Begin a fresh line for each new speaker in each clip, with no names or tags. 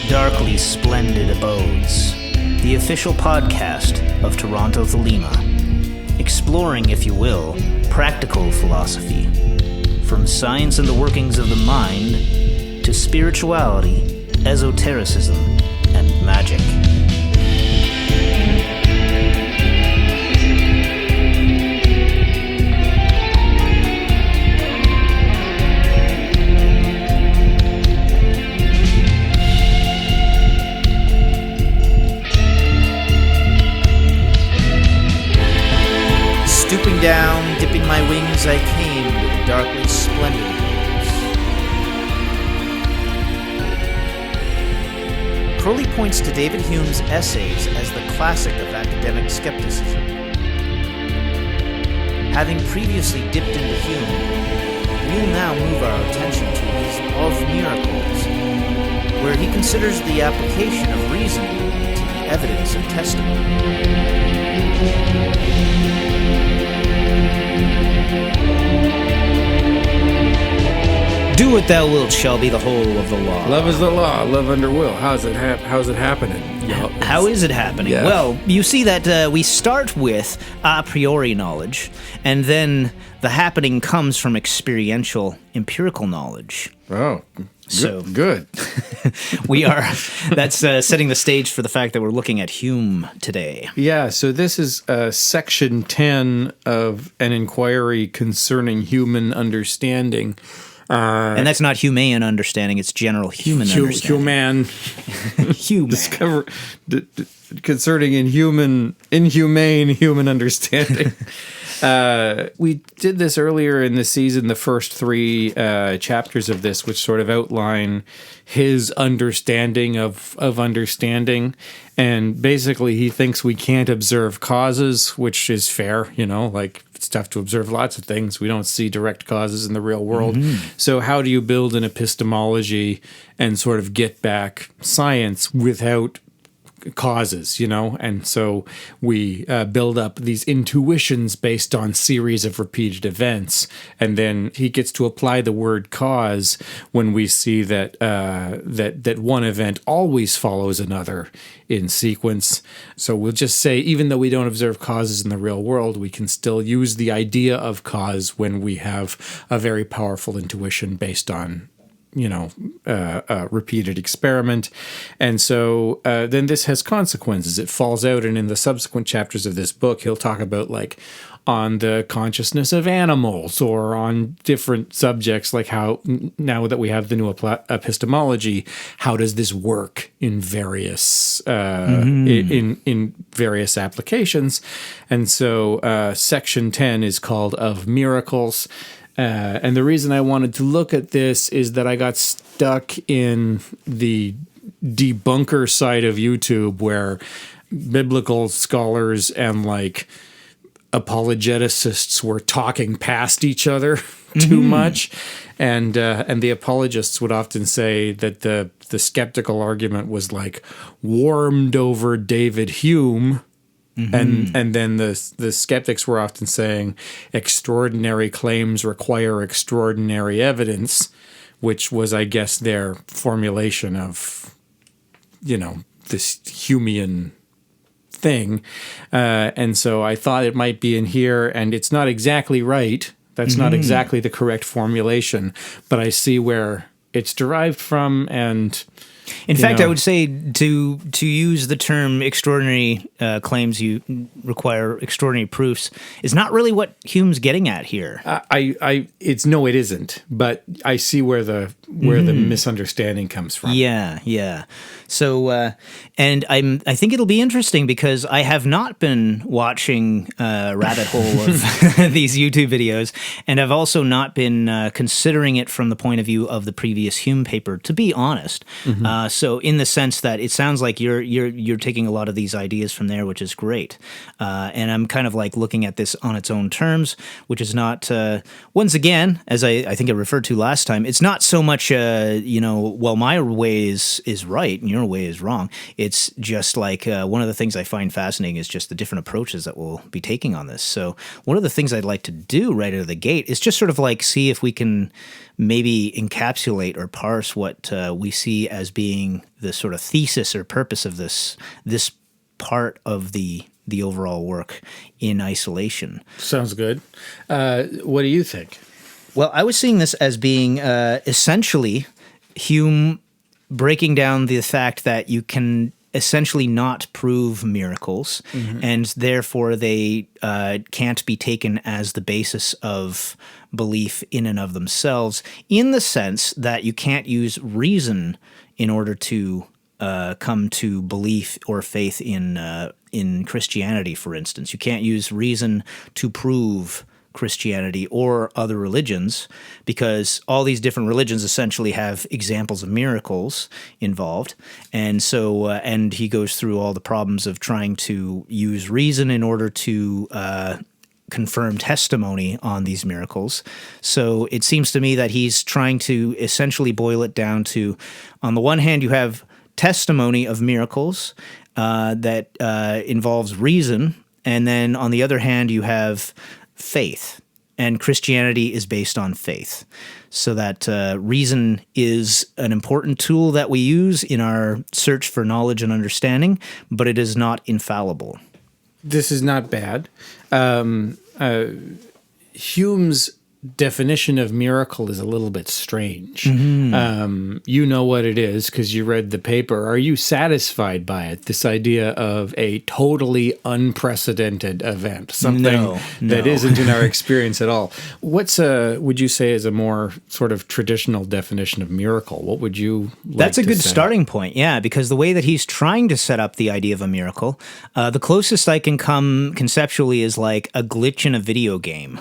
Darkly Splendid Abodes, the official podcast of Toronto Thelema, exploring, if you will, practical philosophy, from science and the workings of the mind to spirituality, esotericism, and magic. Stooping down, dipping my wings, I came to the darkly splendid abodes. Crowley points to David Hume's essays as the classic of academic skepticism. Having previously dipped into Hume, we'll now move our attention to his Of Miracles, where he considers the application of reasoning to the evidence of testimony. Do what thou wilt shall be the whole of the law.
Love is the law, love under will. How's it happening?
How is it happening?
Yeah.
Well, you see that we start with a priori knowledge, and then the happening comes from experiential, empirical knowledge.
Oh,
So
good.
That's setting the stage for the fact that we're looking at Hume today.
Yeah, so this is section 10 of an inquiry concerning human understanding.
And that's not humane understanding, it's general human understanding. Human.
Discover concerning inhumane human understanding. We did this earlier in the season, the first three chapters of this, which sort of outline his understanding of understanding. And basically, he thinks we can't observe causes, which is fair, like it's tough to observe lots of things. We don't see direct causes in the real world. Mm-hmm. So how do you build an epistemology and sort of get back science without causes, and so we build up these intuitions based on series of repeated events, and then he gets to apply the word cause when we see that that one event always follows another in sequence. So we'll just say, even though we don't observe causes in the real world, we can still use the idea of cause when we have a very powerful intuition based on repeated experiment. And so then this has consequences. It falls out, and in the subsequent chapters of this book, he'll talk about on the consciousness of animals or on different subjects, like how now that we have the new epistemology, how does this work in various in various applications. And so section 10 is called Of Miracles. And the reason I wanted to look at this is that I got stuck in the debunker side of YouTube, where biblical scholars and apologeticists were talking past each other too much, and the apologists would often say that the skeptical argument was warmed over David Hume. Mm-hmm. And then the skeptics were often saying extraordinary claims require extraordinary evidence, which was, I guess, their formulation of, this Humean thing. And so I thought it might be in here, and it's not exactly right. That's not exactly the correct formulation, but I see where it's derived from, and
in fact, I would say to use the term extraordinary claims you require extraordinary proofs is not really what Hume's getting at here.
It isn't. But I see where the misunderstanding comes from.
Yeah. So, and I think it'll be interesting because I have not been watching rabbit hole of these YouTube videos, and I've also not been considering it from the point of view of the previous Hume paper, to be honest. Mm-hmm. So in the sense that it sounds like you're taking a lot of these ideas from there, which is great. And I'm kind of looking at this on its own terms, which is not, once again, as I think I referred to last time, it's not so much, my way is right and your way is wrong. It's just one of the things I find fascinating is just the different approaches that we'll be taking on this. So one of the things I'd like to do right out of the gate is just sort of see if we can maybe encapsulate or parse what we see as being the sort of thesis or purpose of this part of the overall work in isolation.
Sounds good. What do you think?
Well, I was seeing this as being essentially Hume breaking down the fact that you can essentially not prove miracles, and therefore they can't be taken as the basis of belief in and of themselves, in the sense that you can't use reason in order to come to belief or faith in Christianity, for instance. You can't use reason to prove Christianity or other religions, because all these different religions essentially have examples of miracles involved. And so, and he goes through all the problems of trying to use reason in order to confirm testimony on these miracles. So it seems to me that he's trying to essentially boil it down to, on the one hand, you have testimony of miracles that involves reason, and then on the other hand, you have faith, and Christianity is based on faith. So that reason is an important tool that we use in our search for knowledge and understanding, but it is not infallible.
This is not bad. Hume's definition of miracle is a little bit strange. You know what it is because you read the paper. Are you satisfied by it? This idea of a totally unprecedented event, something that isn't in our experience at all. What's would you say is a more sort of traditional definition of miracle? What would you like
That's a
to
good
say?
starting point, yeah, because the way that he's trying to set up the idea of a miracle, the closest I can come conceptually is like a glitch in a video game,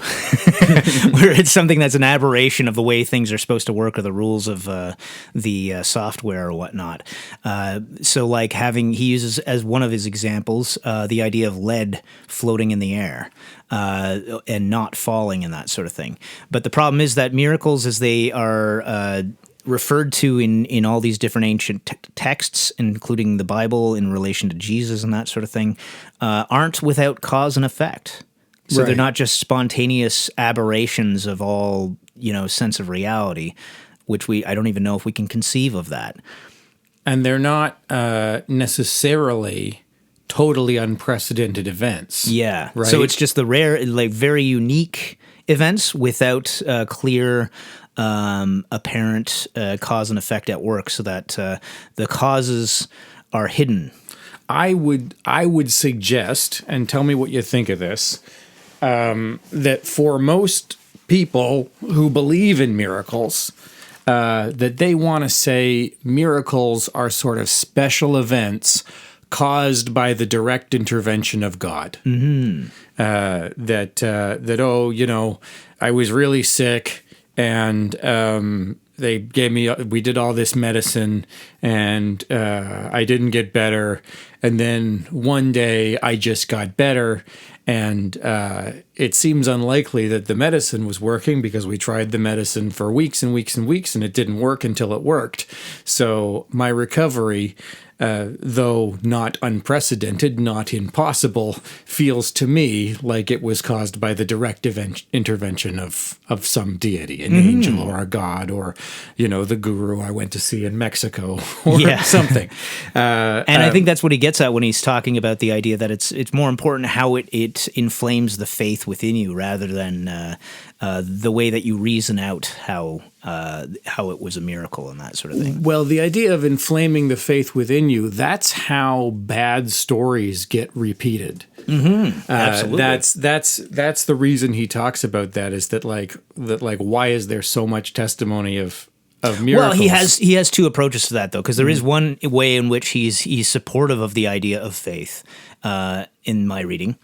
where it's something that's an aberration of the way things are supposed to work or the rules of the software or whatnot. So like he uses as one of his examples the idea of lead floating in the air and not falling and that sort of thing. But the problem is that miracles, as they are referred to in all these different ancient texts, including the Bible in relation to Jesus and that sort of thing, aren't without cause and effect. So they're not just spontaneous aberrations of all, sense of reality, which I don't even know if we can conceive of that.
And they're not necessarily totally unprecedented events.
Yeah.
Right?
So it's just the rare, like very unique events without clear, apparent cause and effect at work, so that the causes are hidden.
I would suggest, and tell me what you think of this, that for most people who believe in miracles, that they want to say miracles are sort of special events caused by the direct intervention of God. I was really sick, and they gave me, we did all this medicine, and I didn't get better. And then one day I just got better, and it seems unlikely that the medicine was working, because we tried the medicine for weeks and weeks and weeks, and it didn't work until it worked. So my recovery, though not unprecedented, not impossible, feels to me like it was caused by the direct intervention of some deity, an angel or a god, or, the guru I went to see in Mexico or something.
And I think that's what he gets at when he's talking about the idea that it's more important how it inflames the faith within you, rather than the way that you reason out how it was a miracle and that sort of thing.
Well, the idea of inflaming the faith within you, that's how bad stories get repeated.
Absolutely.
That's the reason he talks about that, is that why is there so much testimony of miracles?
Well, he has two approaches to that, though, because there is one way in which he's supportive of the idea of faith in my reading.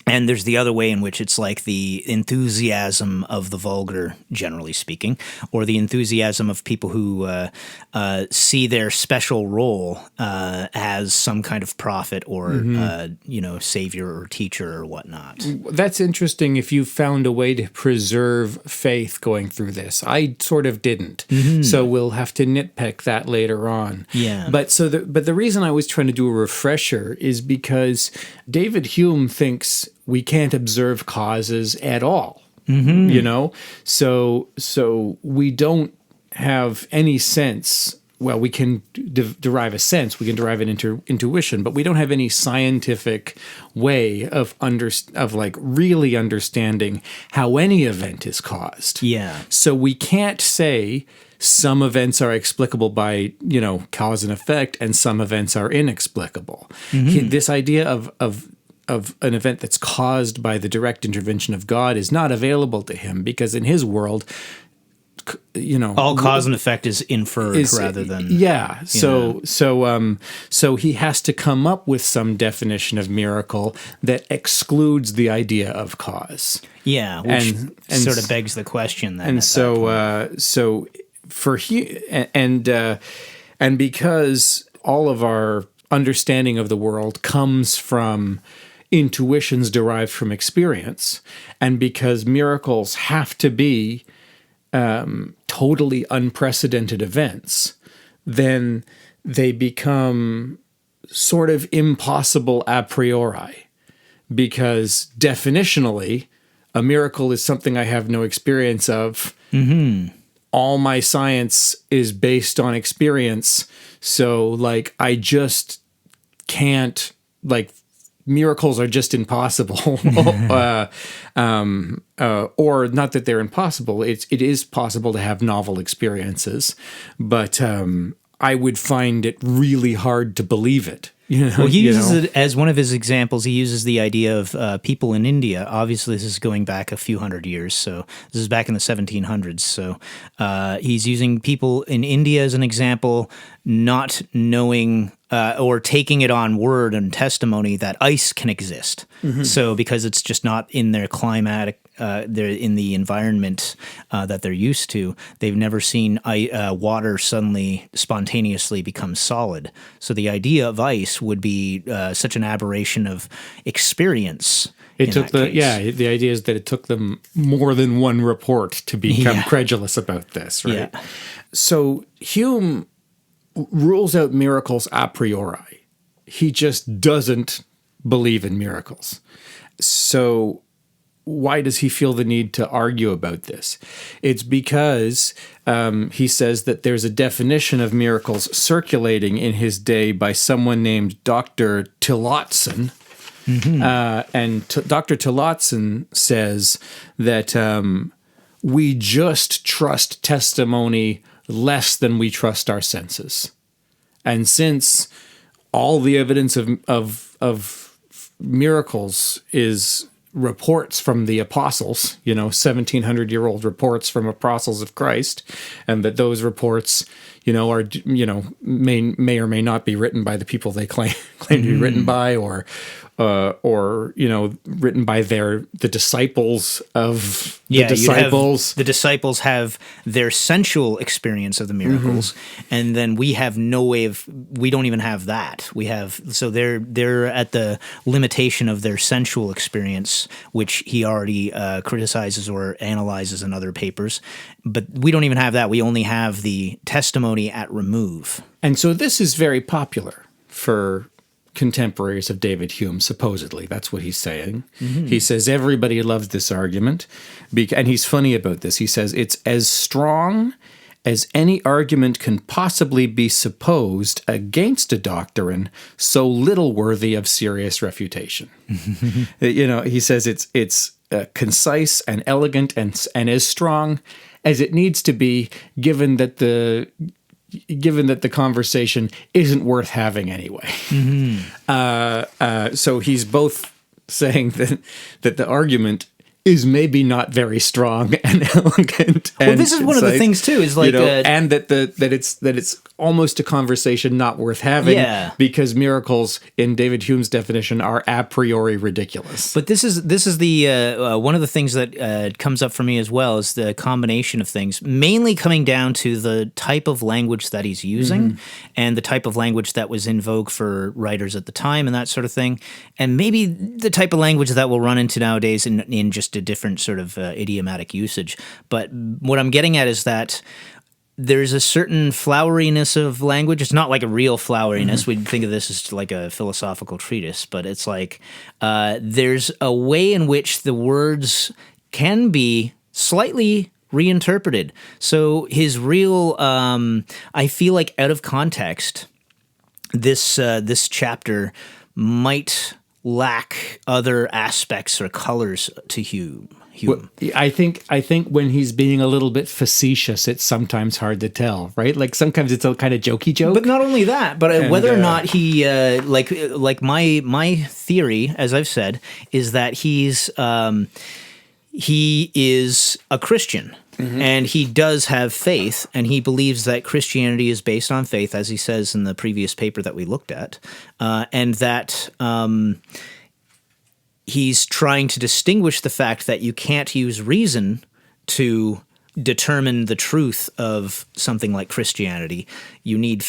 And there's the other way in which it's like the enthusiasm of the vulgar, generally speaking, or the enthusiasm of people who see their special role as some kind of prophet or, savior or teacher or whatnot.
That's interesting if you found a way to preserve faith going through this. I sort of didn't. So we'll have to nitpick that later on.
Yeah.
But the reason I was trying to do a refresher is because David Hume thinks we can't observe causes at all. you know? So we don't have any sense. Well, we can derive a sense, we can derive an intuition, but we don't have any scientific way of like really understanding how any event is caused.
Yeah.
So we can't say some events are explicable by, cause and effect, and some events are inexplicable. This idea of an event that's caused by the direct intervention of God is not available to him, because in his world,
all cause and effect is inferred rather than
so he has to come up with some definition of miracle that excludes the idea of cause,
which sort of begs the question then.
And because all of our understanding of the world comes from intuitions derived from experience, and because miracles have to be totally unprecedented events, then they become sort of impossible a priori, because definitionally, a miracle is something I have no experience of. All my science is based on experience, so like I just can't, like, miracles are just impossible, or not that they're impossible. It is possible to have novel experiences, but I would find it really hard to believe it.
Well, he uses it as one of his examples. He uses the idea of people in India. Obviously, this is going back a few hundred years. So this is back in the 1700s. So he's using people in India as an example, not knowing or taking it on word and testimony that ice can exist. So because it's just not in their climatic, they're in the environment that they're used to, they've never seen water suddenly spontaneously become solid. So the idea of ice would be such an aberration of experience.
The idea is that it took them more than one report to become credulous about this, right? Yeah. So Hume rules out miracles a priori. He just doesn't believe in miracles. So why does he feel the need to argue about this? It's because he says that there's a definition of miracles circulating in his day by someone named Dr. Tillotson. And Dr. Tillotson says that we just trust testimony less than we trust our senses. And since all the evidence of miracles is reports from the apostles, 1700-year-old reports from apostles of Christ, and that those reports, are, may or may not be written by the people they claim to be written by, or written by the disciples of the disciples.
The disciples have their sensual experience of the miracles, and then we have no way of. We don't even have that. They're at the limitation of their sensual experience, which he already criticizes or analyzes in other papers. But we don't even have that. We only have the testimony at remove.
And so this is very popular for contemporaries of David Hume, supposedly. That's what he's saying. He says everybody loves this argument, and he's funny about this. He says it's as strong as any argument can possibly be supposed against a doctrine so little worthy of serious refutation. He says it's concise and elegant and as strong as it needs to be, given that the conversation isn't worth having anyway. So he's both saying that the argument is maybe not very strong and elegant.
Well, this is one of the things too. Is like,
and that it's almost a conversation not worth having. Because miracles, in David Hume's definition, are a priori ridiculous.
But this is the one of the things that comes up for me as well, is the combination of things, mainly coming down to the type of language that he's using and the type of language that was in vogue for writers at the time and that sort of thing, and maybe the type of language that we'll run into nowadays in just a different sort of idiomatic usage. But what I'm getting at is that there's a certain floweriness of language. It's not like a real floweriness. We'd think of this as like a philosophical treatise, but it's like there's a way in which the words can be slightly reinterpreted. So his real, I feel like out of context, this chapter might lack other aspects or colors to Hume.
Well, I think when he's being a little bit facetious, it's sometimes hard to tell, right? Like sometimes it's a kind of jokey joke.
But not only that, but whether or not he like my theory, as I've said, is that he is a Christian. Mm-hmm. And he does have faith, and he believes that Christianity is based on faith, as he says in the previous paper that we looked at, and that he's trying to distinguish the fact that you can't use reason to determine the truth of something like Christianity. You need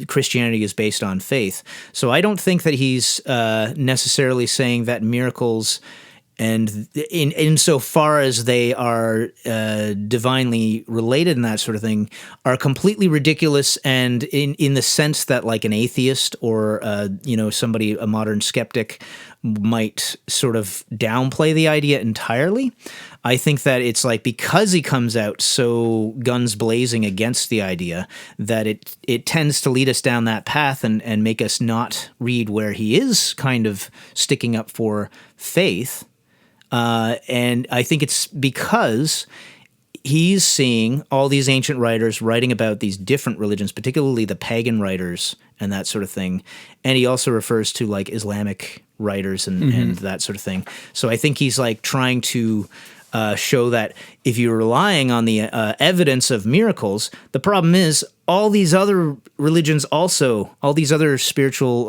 Christianity is based on faith. So I don't think that he's necessarily saying that miracles, and insofar as they are divinely related and that sort of thing, are completely ridiculous, and in the sense that like an atheist or somebody, a modern skeptic, might sort of downplay the idea entirely. I think that it's like because he comes out so guns blazing against the idea that it tends to lead us down that path and make us not read where he is kind of sticking up for faith. And I think it's because he's seeing all these ancient writers writing about these different religions, particularly the pagan writers and that sort of thing. And he also refers to like Islamic writers and that sort of thing. So I think he's like trying to show that if you're relying on the evidence of miracles, the problem is all these other religions also, all these other spiritual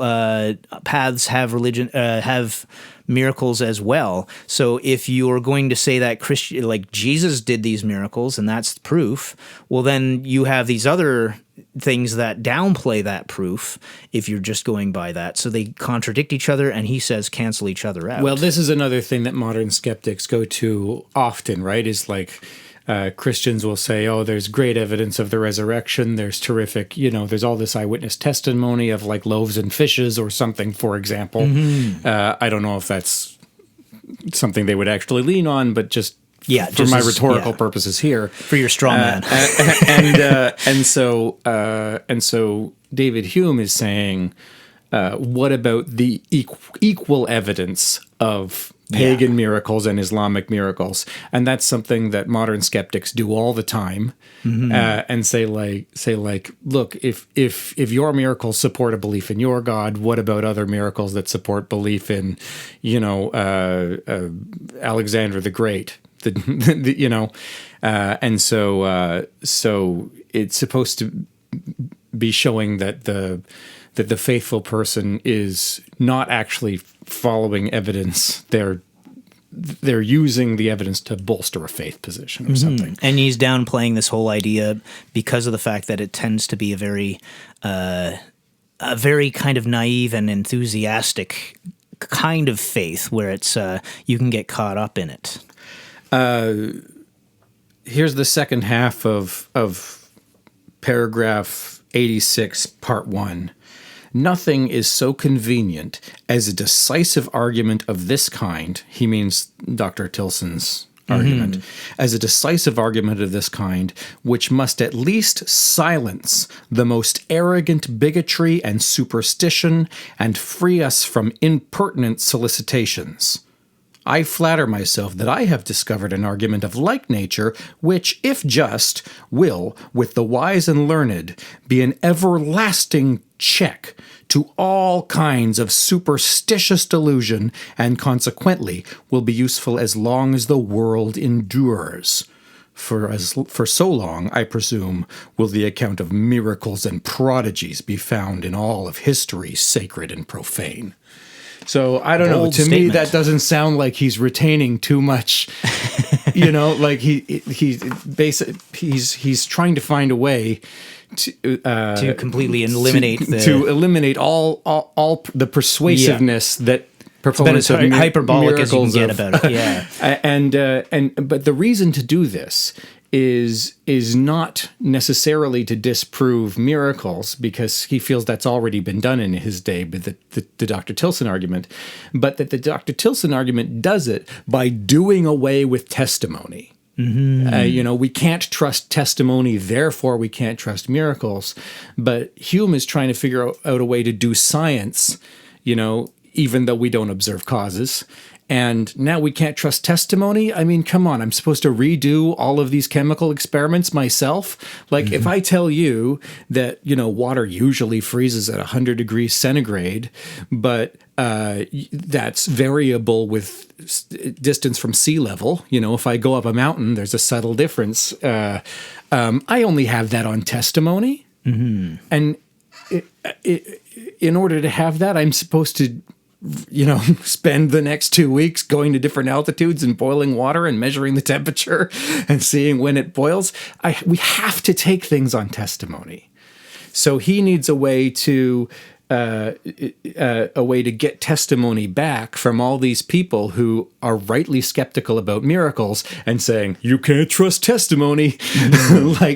paths have miracles as well. So if you're going to say that like Jesus did these miracles and that's proof, well then you have these other things that downplay that proof if you're just going by that. So they contradict each other, and he says cancel each other out.
Well, this is another thing that modern skeptics go to often, right? Is like Christians will say, oh, there's great evidence of the resurrection. There's terrific, there's all this eyewitness testimony of like loaves and fishes or something, for example. Mm-hmm. I don't know if that's something they would actually lean on, but just for my rhetorical purposes here.
For your straw man.
And so David Hume is saying, what about the equal evidence of pagan miracles and Islamic miracles? And that's something that modern skeptics do all the time, and say like, look, if your miracles support a belief in your God, what about other miracles that support belief in, Alexander the Great? And so it's supposed to be showing that the faithful person is not actually following evidence. They're using the evidence to bolster a faith position or something.
And he's downplaying this whole idea because of the fact that it tends to be a very kind of naive and enthusiastic kind of faith where it's you can get caught up in it.
Here's the second half of paragraph 86, part 1. Nothing is so convenient as a decisive argument of this kind, he means Dr. Tilson's argument, as a decisive argument of this kind, which must at least silence the most arrogant bigotry and superstition and free us from impertinent solicitations. I flatter myself that I have discovered an argument of like nature, which, if just, will, with the wise and learned, be an everlasting check to all kinds of superstitious delusion, and consequently will be useful as long as the world endures. For so long, I presume, will the account of miracles and prodigies be found in all of history, sacred and profane. So I don't know. To me, that doesn't sound like he's retaining too much. Like he's trying to find a way to
completely eliminate
all the persuasiveness that proponents of
hyperbolic as you can get
about
it. Yeah,
but the reason to do this is not necessarily to disprove miracles, because he feels that's already been done in his day with the Dr. Tilson argument, but that the Dr. Tilson argument does it by doing away with testimony. We can't trust testimony, therefore we can't trust miracles. But Hume is trying to figure out a way to do science, even though we don't observe causes. And now we can't trust testimony? I mean, come on, I'm supposed to redo all of these chemical experiments myself? Like, if I tell you that, water usually freezes at 100 degrees centigrade, but that's variable with distance from sea level. If I go up a mountain, there's a subtle difference. I only have that on testimony. And in order to have that, I'm supposed to spend the next 2 weeks going to different altitudes and boiling water and measuring the temperature and seeing when it boils. We have to take things on testimony. So he needs a way to get testimony back from all these people who are rightly skeptical about miracles and saying, you can't trust testimony.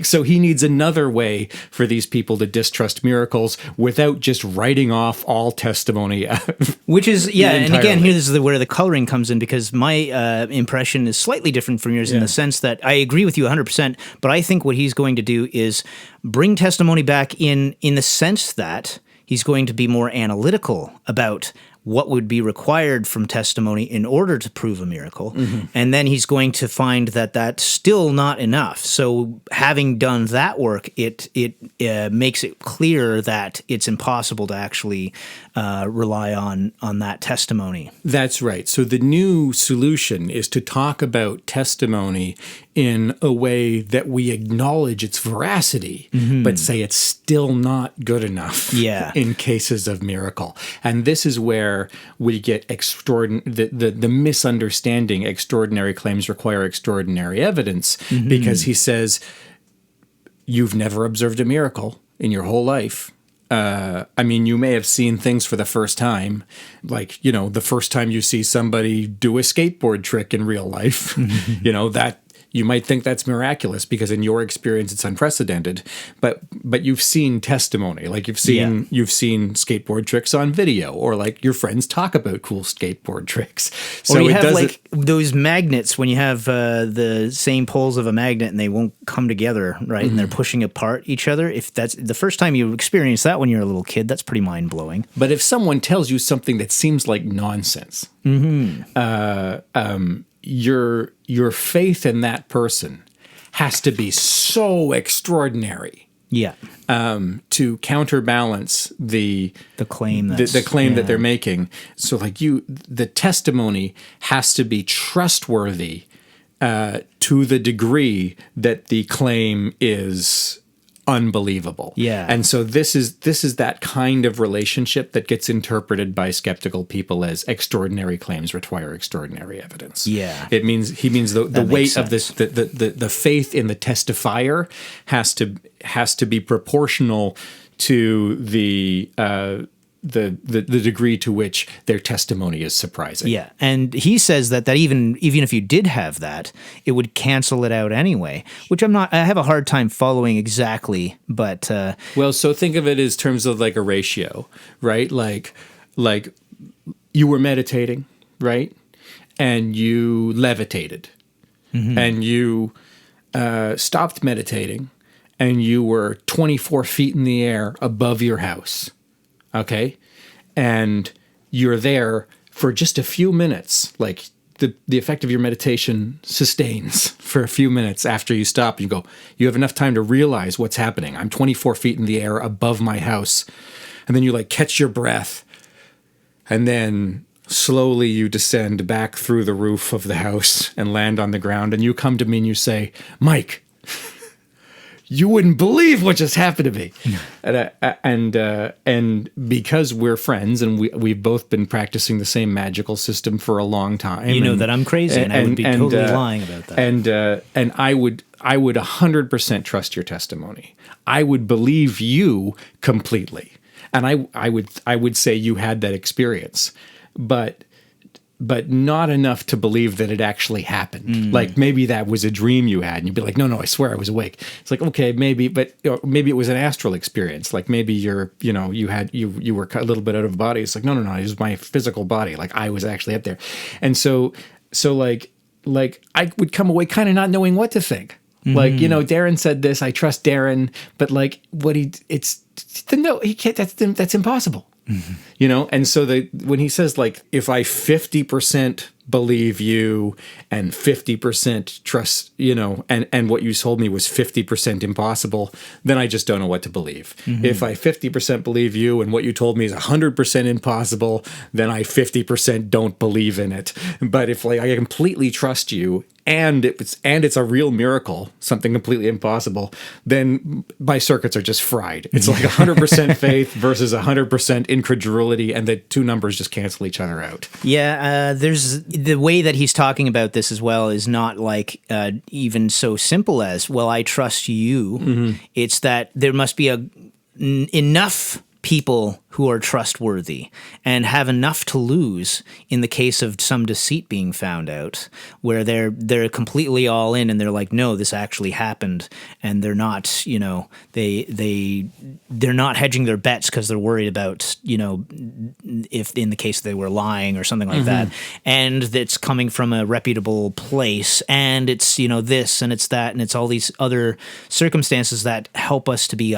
So he needs another way for these people to distrust miracles without just writing off all testimony.
Which is, and
entirely.
again, here's where the coloring comes in, because my impression is slightly different from yours in the sense that I agree with you 100%, but I think what he's going to do is bring testimony back in the sense that he's going to be more analytical about what would be required from testimony in order to prove a miracle. And then he's going to find that that's still not enough. So having done that work, it makes it clear that it's impossible to actually rely on that testimony.
That's right. So the new solution is to talk about testimony in a way that we acknowledge its veracity, but say it's still not good enough in cases of miracle. And this is where we get the misunderstanding extraordinary claims require extraordinary evidence, because he says, you've never observed a miracle in your whole life. You may have seen things for the first time, like, the first time you see somebody do a skateboard trick in real life, that you might think that's miraculous because in your experience it's unprecedented, but you've seen testimony, like you've seen skateboard tricks on video, or like your friends talk about cool skateboard tricks.
So or you have like those magnets when you have the same poles of a magnet and they won't come together, right? And they're pushing apart each other. If that's the first time you experience that when you're a little kid, that's pretty mind blowing.
But if someone tells you something that seems like nonsense, your faith in that person has to be so extraordinary, to counterbalance the claim that they're making. So, like the testimony has to be trustworthy to the degree that the claim is unbelievable.
Yeah.
And so this is that kind of relationship that gets interpreted by skeptical people as extraordinary claims require extraordinary evidence.
Yeah.
He means the weight of this, the faith in the testifier has to be proportional to the degree to which their testimony is surprising.
Yeah, and he says that even if you did have that, it would cancel it out anyway, which I have a hard time following exactly, but...
Well, so think of it as terms of like a ratio, right? Like you were meditating, right? And you levitated, and you stopped meditating, and you were 24 feet in the air above your house. Okay, and you're there for just a few minutes, like the effect of your meditation sustains for a few minutes after you stop. You go, you have enough time to realize what's happening. I'm 24 feet in the air above my house. And then you like catch your breath, and then slowly you descend back through the roof of the house and land on the ground. And you come to me and you say, Mike, you wouldn't believe what just happened to me. And because we're friends and we've both been practicing the same magical system for a long time.
You know that I'm crazy and I would be totally lying about that.
And I would 100% trust your testimony. I would believe you completely. And I would say you had that experience. But but not enough to believe that it actually happened. Like maybe that was a dream you had, and you'd be like, no, I swear I was awake. It's like, okay, maybe, but maybe it was an astral experience. Like maybe you were a little bit out of body. It's like, no, it was my physical body. Like I was actually up there. And so like I would come away kind of not knowing what to think. Like, Darren said this, I trust Darren, but like he can't, that's impossible. And so when he says like, if I 50% believe you and 50% trust, and what you told me was 50% impossible, then I just don't know what to believe. If I 50% believe you and what you told me is 100% impossible, then I 50% don't believe in it. But if like I completely trust you and it's a real miracle, something completely impossible, then my circuits are just fried. It's like 100% faith versus 100% incredulity, and the two numbers just cancel each other out.
Yeah, there's the way that he's talking about this as well is not like even so simple as, well, I trust you. It's that there must be enough people who are trustworthy and have enough to lose in the case of some deceit being found out, where they're completely all in and they're like, no, this actually happened, and they're not, they're not hedging their bets because they're worried about, if in the case they were lying or something like that, and it's coming from a reputable place, and it's this and it's that and it's all these other circumstances that help us to be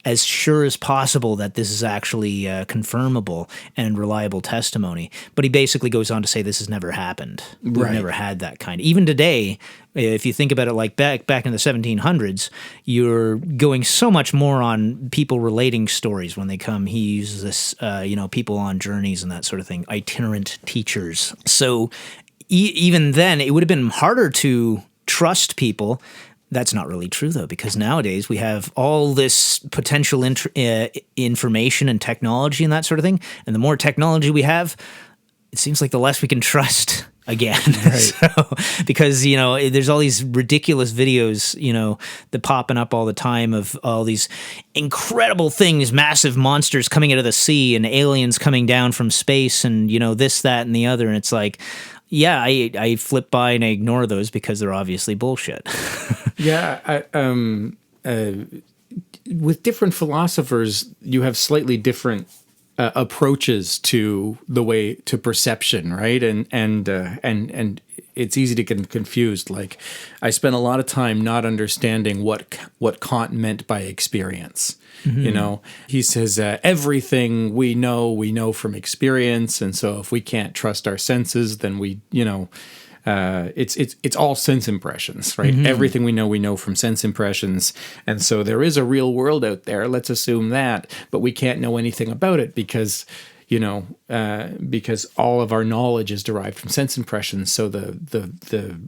as sure as possible that this is actually confirmable and reliable testimony. But he basically goes on to say this has never happened. We've never had that kind. Even today, if you think about it, like back in the 1700s, you're going so much more on people relating stories when they come. He uses this, people on journeys and that sort of thing, itinerant teachers. So even then, it would have been harder to trust people. That's not really true, though, because nowadays we have all this potential information and technology and that sort of thing. And the more technology we have, it seems like the less we can trust again. So, because, there's all these ridiculous videos, that popping up all the time of all these incredible things, massive monsters coming out of the sea and aliens coming down from space and, this, that, and the other. And it's like, yeah, I flip by and I ignore those because they're obviously bullshit.
Yeah, with different philosophers, you have slightly different approaches to the way to perception, right? And it's easy to get confused. Like, I spent a lot of time not understanding what Kant meant by experience. He says everything we know from experience, and so if we can't trust our senses, then it's all sense impressions, right? Everything we know from sense impressions, and so there is a real world out there. Let's assume that, but we can't know anything about it because all of our knowledge is derived from sense impressions. So the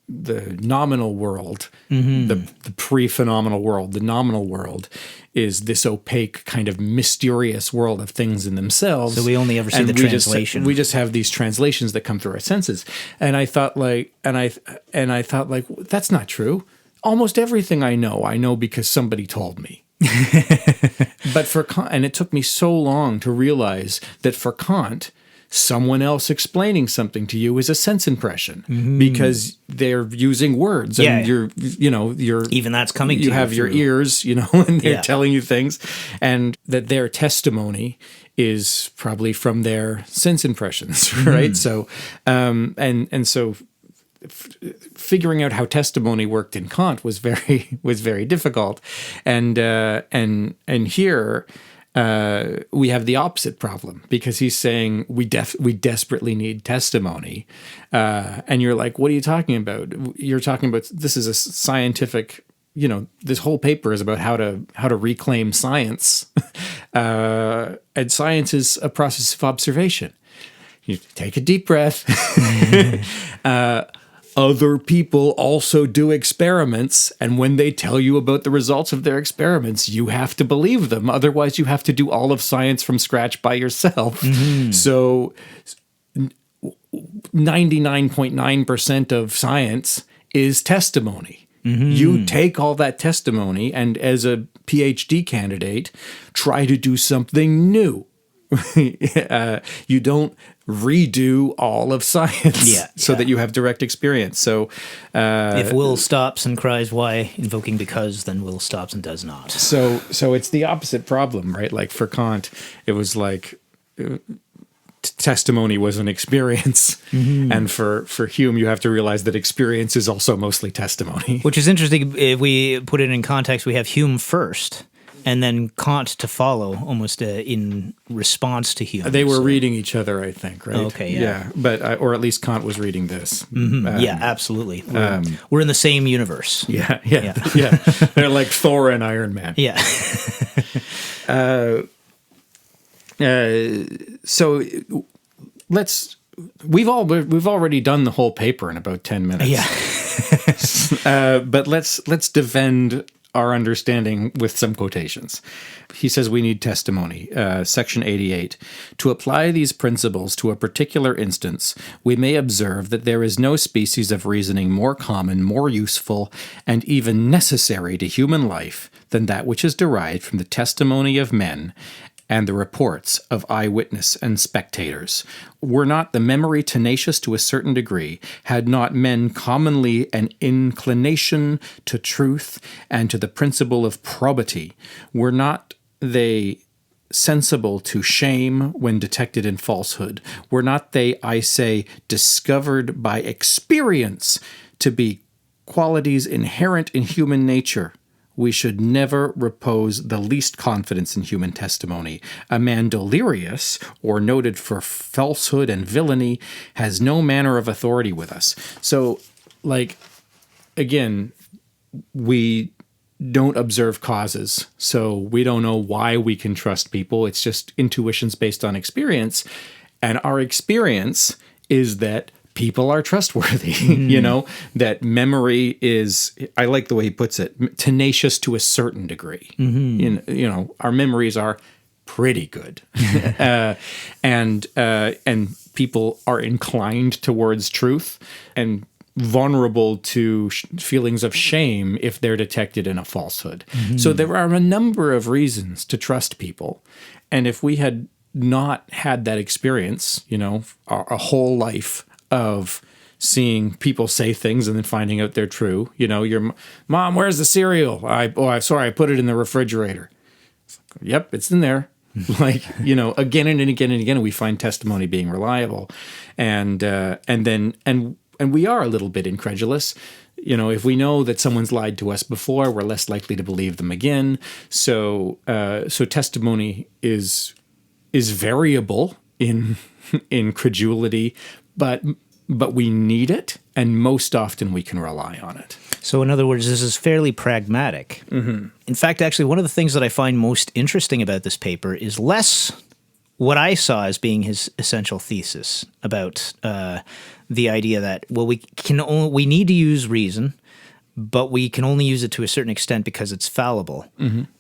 nominal world, the pre-phenomenal world, the nominal world is this opaque kind of mysterious world of things in themselves.
So we only ever see the translation.
We just have these translations that come through our senses. And I thought that's not true. Almost everything I know because somebody told me. But for Kant, and it took me so long to realize that for Kant, someone else explaining something to you is a sense impression because they're using words, and you're
even that's coming to you.
You have your ears, and they're telling you things, and that their testimony is probably from their sense impressions, right? So, so figuring out how testimony worked in Kant was very difficult, and here. We have the opposite problem because he's saying we desperately need testimony, and you're like, what are you talking about? You're talking about this is a scientific, this whole paper is about how to reclaim science, and science is a process of observation. You take a deep breath. Other people also do experiments, and when they tell you about the results of their experiments, you have to believe them. Otherwise, you have to do all of science from scratch by yourself. So 99.9% of science is testimony. You take all that testimony and as a PhD candidate, try to do something new. you don't redo all of science that you have direct experience. So
if Will stops and cries why, invoking because, then Will stops and does not.
So it's the opposite problem, right? Like for Kant, it was like testimony was an experience. And for Hume, you have to realize that experience is also mostly testimony.
Which is interesting. If we put it in context, we have Hume first, and then Kant to follow, almost in response to Hume.
They were reading each other, I think, right?
Okay, yeah.
But or at least Kant was reading this.
Yeah, absolutely. We're in the same universe.
Yeah. They're like Thor and Iron Man.
Yeah.
So we've already done the whole paper in about 10 minutes.
Yeah.
But let's defend our understanding with some quotations. He says we need testimony. Section 88. To apply these principles to a particular instance, we may observe that there is no species of reasoning more common, more useful, and even necessary to human life than that which is derived from the testimony of men and the reports of eyewitness and spectators. Were not the memory tenacious to a certain degree, had not men commonly an inclination to truth and to the principle of probity, were not they sensible to shame when detected in falsehood, were not they, I say, discovered by experience to be qualities inherent in human nature, we should never repose the least confidence in human testimony. A man delirious, or noted for falsehood and villainy, has no manner of authority with us. So, like, again, we don't observe causes, so we don't know why we can trust people. It's just intuitions based on experience. And our experience is that people are trustworthy, that memory is, I like the way he puts it, tenacious to a certain degree. Our memories are pretty good. And people are inclined towards truth and vulnerable to feelings of shame if they're detected in a falsehood. So there are a number of reasons to trust people. And if we had not had that experience, a whole life of seeing people say things and then finding out they're true. Your mom, where's the cereal? I'm sorry, I put it in the refrigerator. Yep, it's in there. Again and again and again, we find testimony being reliable, and we are a little bit incredulous. If we know that someone's lied to us before, we're less likely to believe them again. So testimony is variable in credulity, but we need it, and most often we can rely on it.
So in other words, this is fairly pragmatic. In fact, actually, one of the things that I find most interesting about this paper is less what I saw as being his essential thesis about the idea that, we need to use reason, but we can only use it to a certain extent because it's fallible.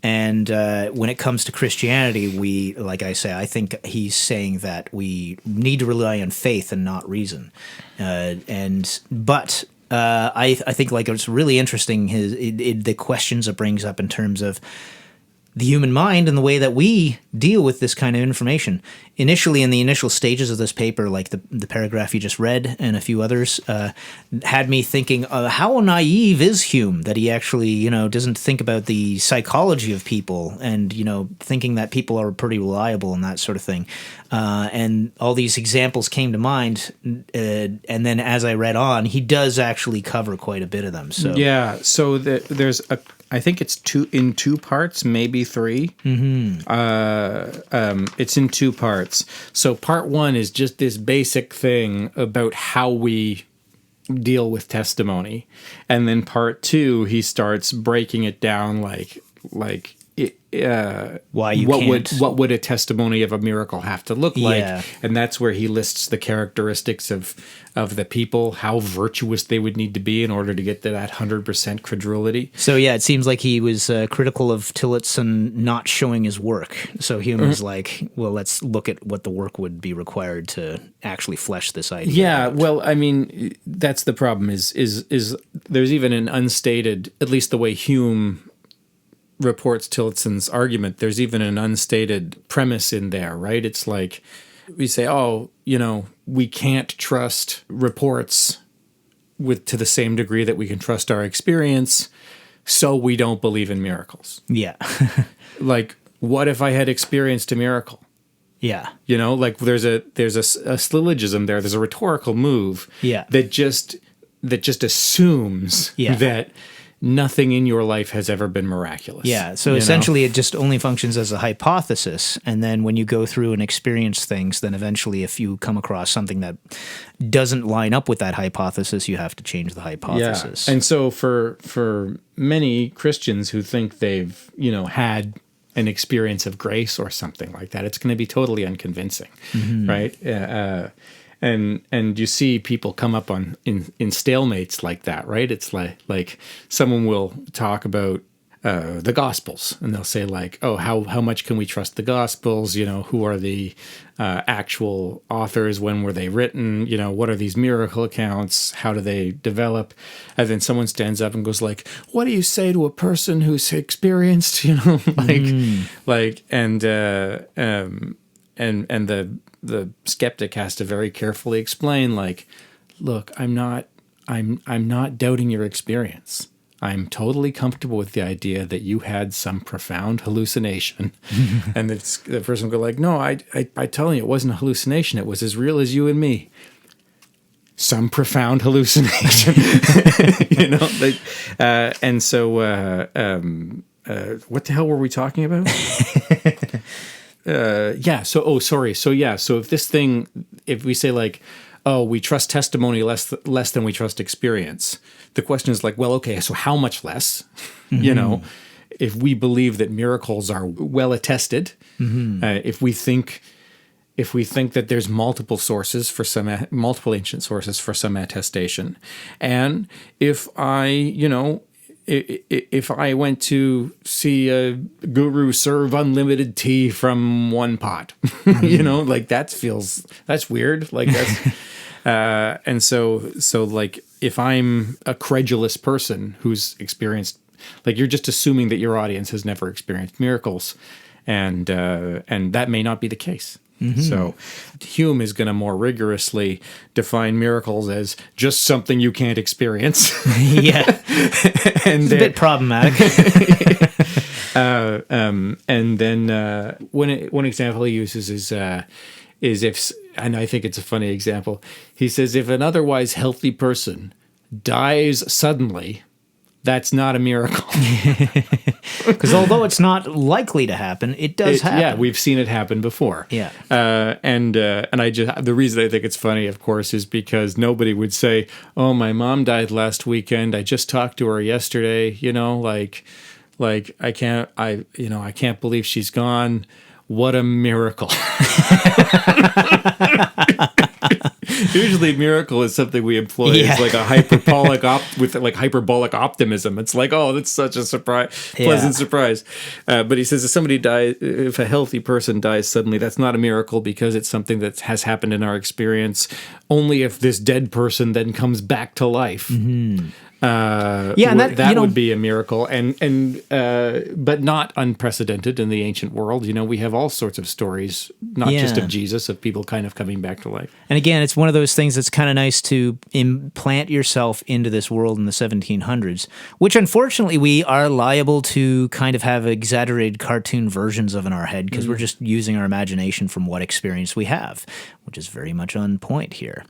And when it comes to Christianity, I think he's saying that we need to rely on faith and not reason. I think it's really interesting the questions it brings up in terms of the human mind and the way that we deal with this kind of information. Initially, in the initial stages of this paper, like the paragraph you just read and a few others, had me thinking, how naive is Hume that he actually, doesn't think about the psychology of people and, thinking that people are pretty reliable and that sort of thing. And all these examples came to mind. And then as I read on, he does actually cover quite a bit of them. So
yeah, so there's I think it's in two parts, maybe three. It's in two parts. So part one is just this basic thing about how we deal with testimony. And then part two, he starts breaking it down like what would a testimony of a miracle have to look like? And that's where he lists the characteristics of the people, how virtuous they would need to be in order to get to that 100% credulity.
So it seems like he was critical of Tillotson not showing his work. So Hume was like, well, let's look at what the work would be required to actually flesh this idea out.
Well, I mean, that's the problem is there's even an unstated, at least the way Hume reports Tillotson's argument, there's even an unstated premise in there, right? It's like we say, oh, we can't trust reports to the same degree that we can trust our experience, so we don't believe in miracles.
Yeah.
Like, what if I had experienced a miracle?
Yeah.
Like there's a syllogism there. There's a rhetorical move.
Yeah.
That just assumes that nothing in your life has ever been miraculous.
Yeah. So essentially it just only functions as a hypothesis. And then when you go through and experience things, then eventually if you come across something that doesn't line up with that hypothesis, you have to change the hypothesis.
Yeah. And so for many Christians who think they've, had an experience of grace or something like that, it's going to be totally unconvincing, right? And you see people come up in stalemates like that, right? It's like someone will talk about the Gospels, and they'll say like, oh, how much can we trust the Gospels? Who are the actual authors? When were they written? What are these miracle accounts? How do they develop? And then someone stands up and goes like, what do you say to a person who's experienced? And the skeptic has to very carefully explain, like, look, I'm not doubting your experience. I'm totally comfortable with the idea that you had some profound hallucination. And the person will go like, no, I tell you, it wasn't a hallucination. It was as real as you and me. Some profound hallucination. And so what the hell were we talking about? So if we say like, oh, we trust testimony less than we trust experience, the question is like, well, okay, so how much less? If we believe that miracles are well attested, if we think that there's multiple ancient sources for some attestation, and if I went to see a guru serve unlimited tea from one pot, like that's weird. Like that's, and so like if I'm a credulous person who's experienced, like you're just assuming that your audience has never experienced miracles, and that may not be the case. So Hume is going to more rigorously define miracles as just something you can't experience.
Yeah.
And
it's a bit problematic.
And then one example he uses is if, and I think it's a funny example, he says, if an otherwise healthy person dies suddenly, that's not a miracle.
Because although it's not likely to happen, it does happen.
Yeah, we've seen it happen before.
Yeah.
And the reason I think it's funny, of course, is because nobody would say, "Oh, my mom died last weekend. I just talked to her yesterday. I can't believe she's gone. What a miracle." Usually miracle is something we employ as like a hyperbolic optimism. It's like, oh, that's such a pleasant surprise. But he says if a healthy person dies suddenly, that's not a miracle because it's something that has happened in our experience. Only if this dead person then comes back to life. That would be a miracle, but not unprecedented in the ancient world. We have all sorts of stories, not just of Jesus, of people kind of coming back to life.
And again, it's one of those things that's kind of nice to implant yourself into this world in the 1700s, which unfortunately we are liable to kind of have exaggerated cartoon versions of in our head because we're just using our imagination from what experience we have, which is very much on point here.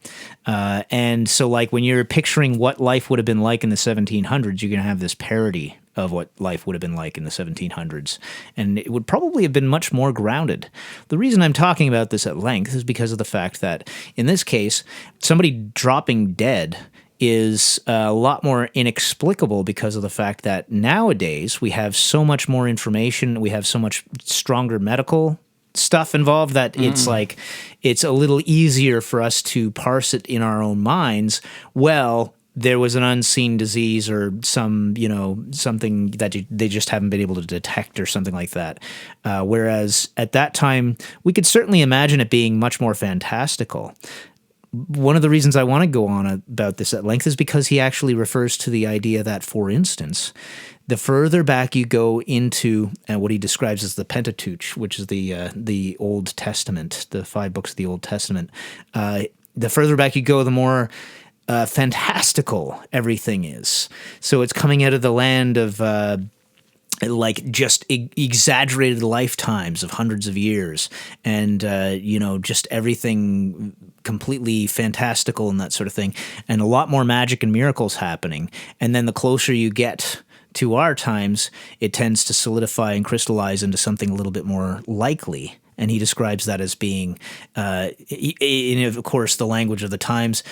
And so like when you're picturing what life would have been like in the 1700s, you're going to have this parody of what life would have been like in the 1700s. And it would probably have been much more grounded. The reason I'm talking about this at length is because of the fact that, in this case, somebody dropping dead is a lot more inexplicable because of the fact that nowadays we have so much more information, we have so much stronger medical stuff involved that it's like it's a little easier for us to parse it in our own minds. Well, there was an unseen disease or something that they just haven't been able to detect or something like that. Whereas at that time, we could certainly imagine it being much more fantastical. One of the reasons I want to go on about this at length is because he actually refers to the idea that, for instance, the further back you go into what he describes as the Pentateuch, which is the Old Testament, the 5 books of the Old Testament, the further back you go, the more fantastical everything is. So it's coming out of the land of like just exaggerated lifetimes of hundreds of years, and just everything completely fantastical and that sort of thing, and a lot more magic and miracles happening. And then the closer you get to our times, it tends to solidify and crystallize into something a little bit more likely. And he describes that as being, of course, the language of the times.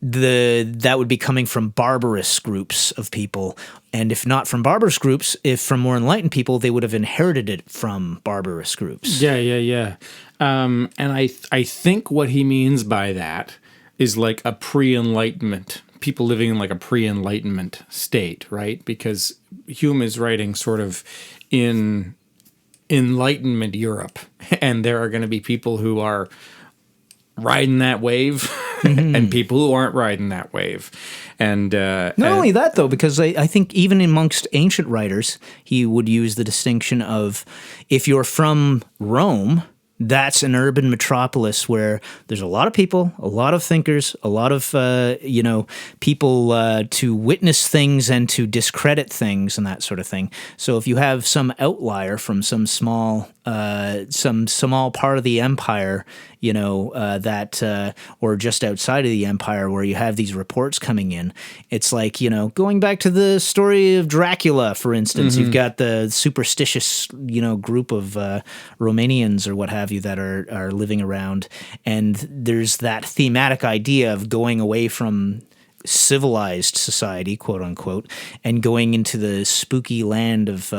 That would be coming from barbarous groups of people, and if not from barbarous groups, if from more enlightened people, they would have inherited it from barbarous groups.
Yeah. And I think what he means by that is like a pre-enlightenment, people living in like a pre-enlightenment state, right? Because Hume is writing sort of in Enlightenment Europe, and there are going to be people who are riding that wave and people who aren't riding that wave. And
not only that, though, because I think even amongst ancient writers, he would use the distinction of, if you're from Rome, that's an urban metropolis where there's a lot of people, a lot of thinkers, a lot of people to witness things and to discredit things and that sort of thing. So if you have some outlier from some small part of the empire, or just outside of the empire, where you have these reports coming in, it's like, going back to the story of Dracula, for instance, you've got the superstitious, group of Romanians or what have you that are living around, and there's that thematic idea of going away from civilized society, quote unquote, and going into the spooky land of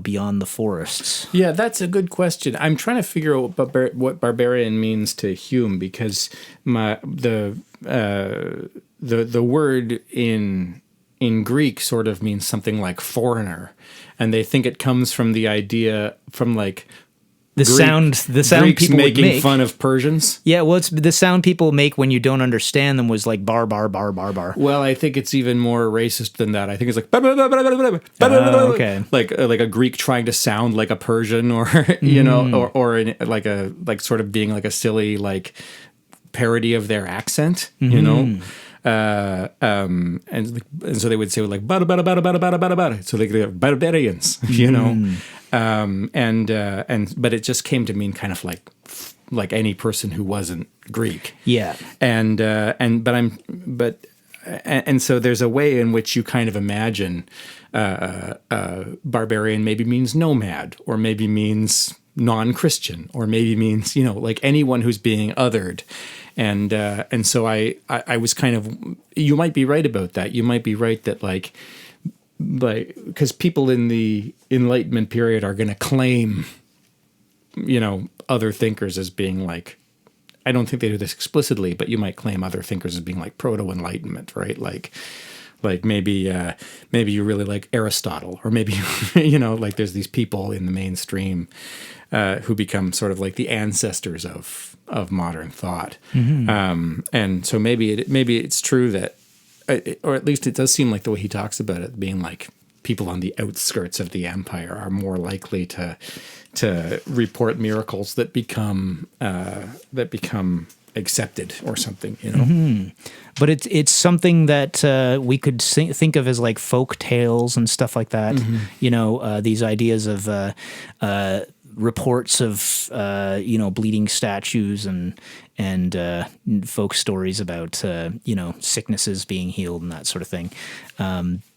beyond the forests.
Yeah, that's a good question. I'm trying to figure out what barbarian means to Hume, because the word in Greek sort of means something like foreigner, and they think it comes from the idea from like
the sound
Greeks
people
making
would make.
fun of Persians.
Yeah, well, it's the sound people make when you don't understand them was like bar, bar, bar, bar, bar.
Well, I think it's even more racist than that. I think it's like
Okay.
like a Greek trying to sound like a Persian, or like sort of being like a silly like parody of their accent, and so they would say like bada bada bada bada bada bada bada. So they could barbarians, but it just came to mean kind of like any person who wasn't Greek.
Yeah.
So there's a way in which you kind of imagine barbarian maybe means nomad, or maybe means non-Christian, or maybe means like anyone who's being othered. And so I was kind of, you might be right about that. You might be right that like because people in the Enlightenment period are going to claim, other thinkers as being like, I don't think they do this explicitly, but you might claim other thinkers as being like proto-Enlightenment, right? Like maybe you really like Aristotle, or maybe like there's these people in the mainstream who become sort of like the ancestors of modern thought. And so maybe it's true that, or at least it does seem like the way he talks about it, being like people on the outskirts of the empire are more likely to report miracles that become accepted or something,
But it's something that we could think of as like folk tales and stuff like that. These ideas of reports of bleeding statues and folk stories about sicknesses being healed and that sort of thing.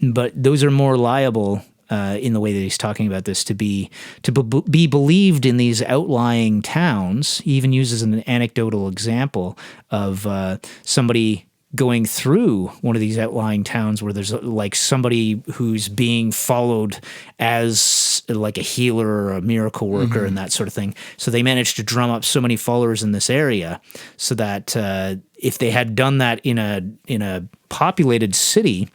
But those are more liable in the way that he's talking about this to be believed in these outlying towns. He even uses an anecdotal example of somebody going through one of these outlying towns where there's like somebody who's being followed as like a healer or a miracle worker and that sort of thing. So they managed to drum up so many followers in this area so that if they had done that in a populated city,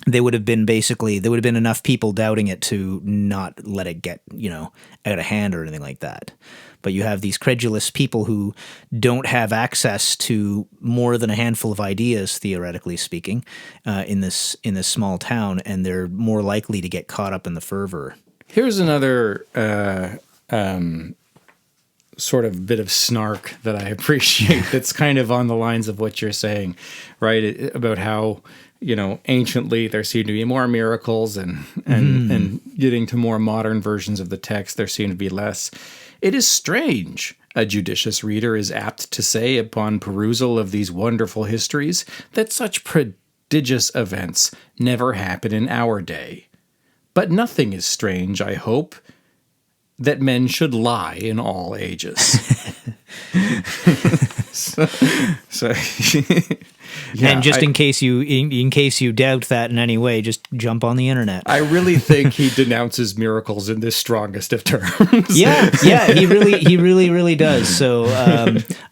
there would have been enough people doubting it to not let it get, out of hand or anything like that. But you have these credulous people who don't have access to more than a handful of ideas, theoretically speaking, in this small town, and they're more likely to get caught up in the fervor.
Here's another sort of bit of snark that I appreciate that's kind of on the lines of what you're saying, right? About how, anciently there seemed to be more miracles and getting to more modern versions of the text, there seemed to be less. It is strange, a judicious reader is apt to say upon perusal of these wonderful histories, that such prodigious events never happen in our day. But nothing is strange, I hope, that men should lie in all ages. so yeah,
and just in case you doubt that in any way, just jump on the internet.
I really think he denounces miracles in the strongest of terms.
Yeah, he really does. So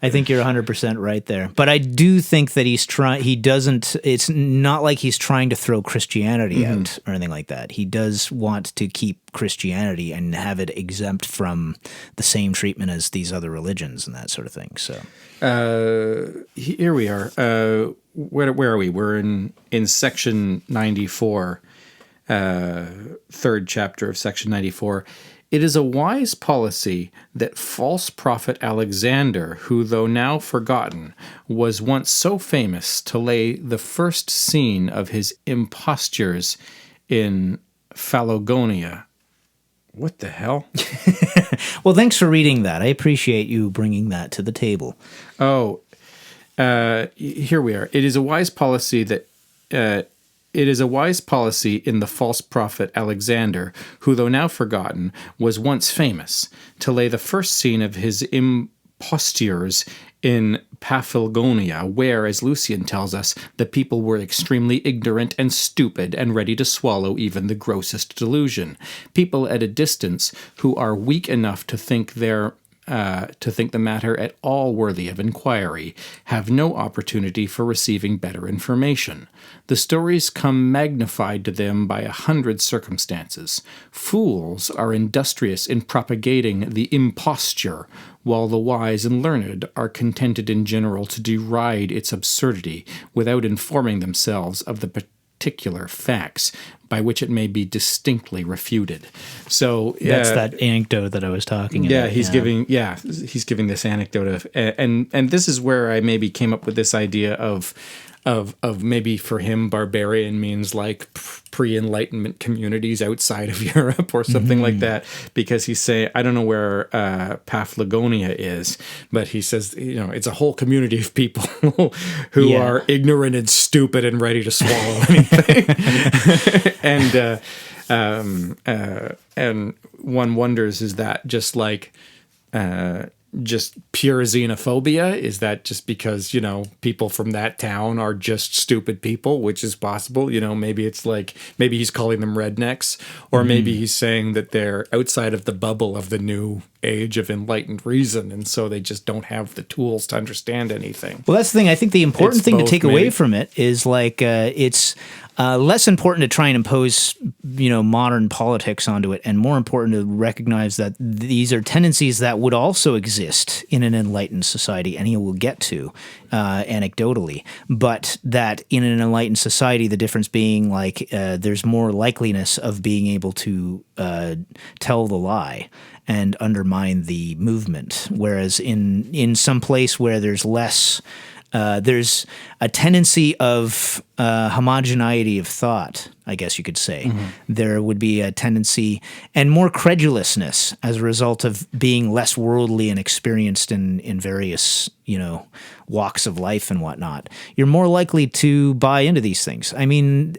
I think you're 100% right there. But I do think that it's not like he's trying to throw Christianity out or anything like that. He does want to keep Christianity and have it exempt from the same treatment as these other religions and that sort of thing. So
here we are. Where are we? We're in section 94, third chapter of section 94. It is a wise policy that false prophet Alexander, who though now forgotten, was once so famous to lay the first scene of his impostures in Phalagonia. What the hell?
Well, thanks for reading that. I appreciate you bringing that to the table.
Oh, here we are. It is a wise policy that in the false prophet Alexander, who though now forgotten, was once famous, to lay the first scene of his impostures in Paphlagonia, where, as Lucian tells us, the people were extremely ignorant and stupid and ready to swallow even the grossest delusion. People at a distance who are weak enough to think the matter at all worthy of inquiry, have no opportunity for receiving better information. The stories come magnified to them by 100 circumstances. Fools are industrious in propagating the imposture, while the wise and learned are contented in general to deride its absurdity, without informing themselves of the particular facts by which it may be distinctly refuted. So
that's that anecdote that I was talking about.
He's giving this anecdote of, and this is where I maybe came up with this idea of maybe for him barbarian means like pre-Enlightenment communities outside of Europe or something like that, because he's saying, I don't know where Paphlagonia is, but he says, it's a whole community of people who are ignorant and stupid and ready to swallow anything. And one wonders, is that just like just pure xenophobia? Is that just because, people from that town are just stupid people, which is possible? Maybe it's like, maybe he's calling them rednecks, or maybe he's saying that they're outside of the bubble of the new age of enlightened reason, and so they just don't have the tools to understand anything.
Well, that's the thing. I think the important thing to take away from it is like it's less important to try and impose, modern politics onto it, and more important to recognize that these are tendencies that would also exist in an enlightened society, and he will get to anecdotally. But that in an enlightened society, the difference being like there's more likeliness of being able to tell the lie and undermine the movement, whereas in some place where there's less. There's a tendency of homogeneity of thought, I guess you could say. There would be a tendency and more credulousness as a result of being less worldly and experienced in various, walks of life and whatnot. You're more likely to buy into these things. I mean,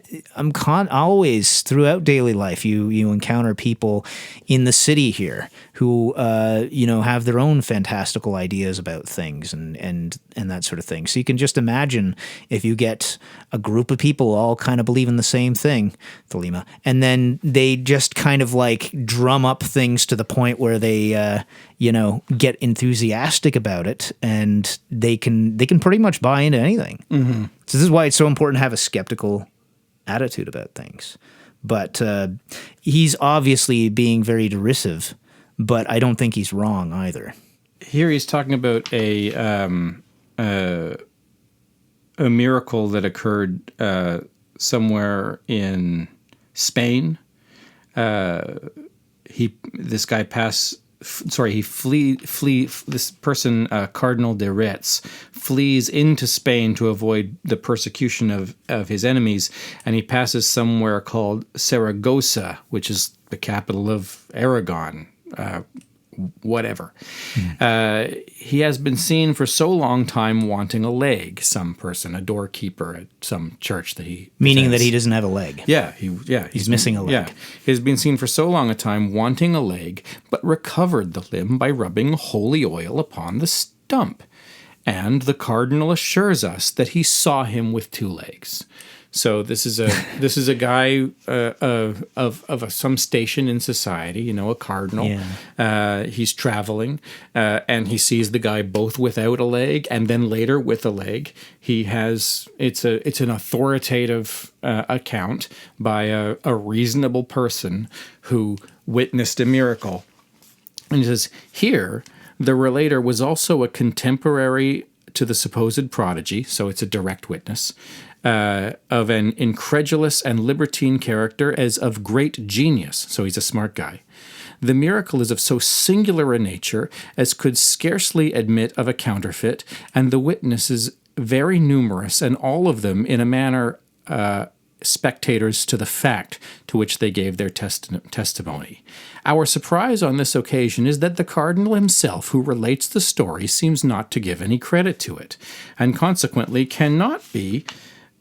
always throughout daily life, you encounter people in the city here who, have their own fantastical ideas about things and that sort of thing. So you can just imagine if you get a group of people all kind of believing the same thing, Thelema, and then they just kind of like drum up things to the point where they, get enthusiastic about it, and they can pretty much buy into anything. So this is why it's so important to have a skeptical attitude about things. But he's obviously being very derisive, but I don't think he's wrong either.
Here he's talking about a miracle that occurred somewhere in Spain. This person, Cardinal de Retz, flees into Spain to avoid the persecution of his enemies, and he passes somewhere called Saragossa, which is the capital of Aragon, whatever. He has been seen for so long time wanting a leg, some person, a doorkeeper at some church that he
Meaning
attends.
that he doesn't have a leg.
He's
missing a leg.
Yeah, he has been seen for so long a time wanting a leg, but recovered the limb by rubbing holy oil upon the stump. And the cardinal assures us that he saw him with 2 legs. So this is a guy of some station in society, a cardinal.
Yeah.
He's traveling, and he sees the guy both without a leg and then later with a leg. It's an authoritative account by a reasonable person who witnessed a miracle. And he says, here, the relator was also a contemporary to the supposed prodigy, so it's a direct witness, of an incredulous and libertine character as of great genius, so he's a smart guy. The miracle is of so singular a nature as could scarcely admit of a counterfeit, and the witnesses very numerous, and all of them in a manner spectators to the fact to which they gave their testimony. Our surprise on this occasion is that the cardinal himself, who relates the story, seems not to give any credit to it, and consequently cannot be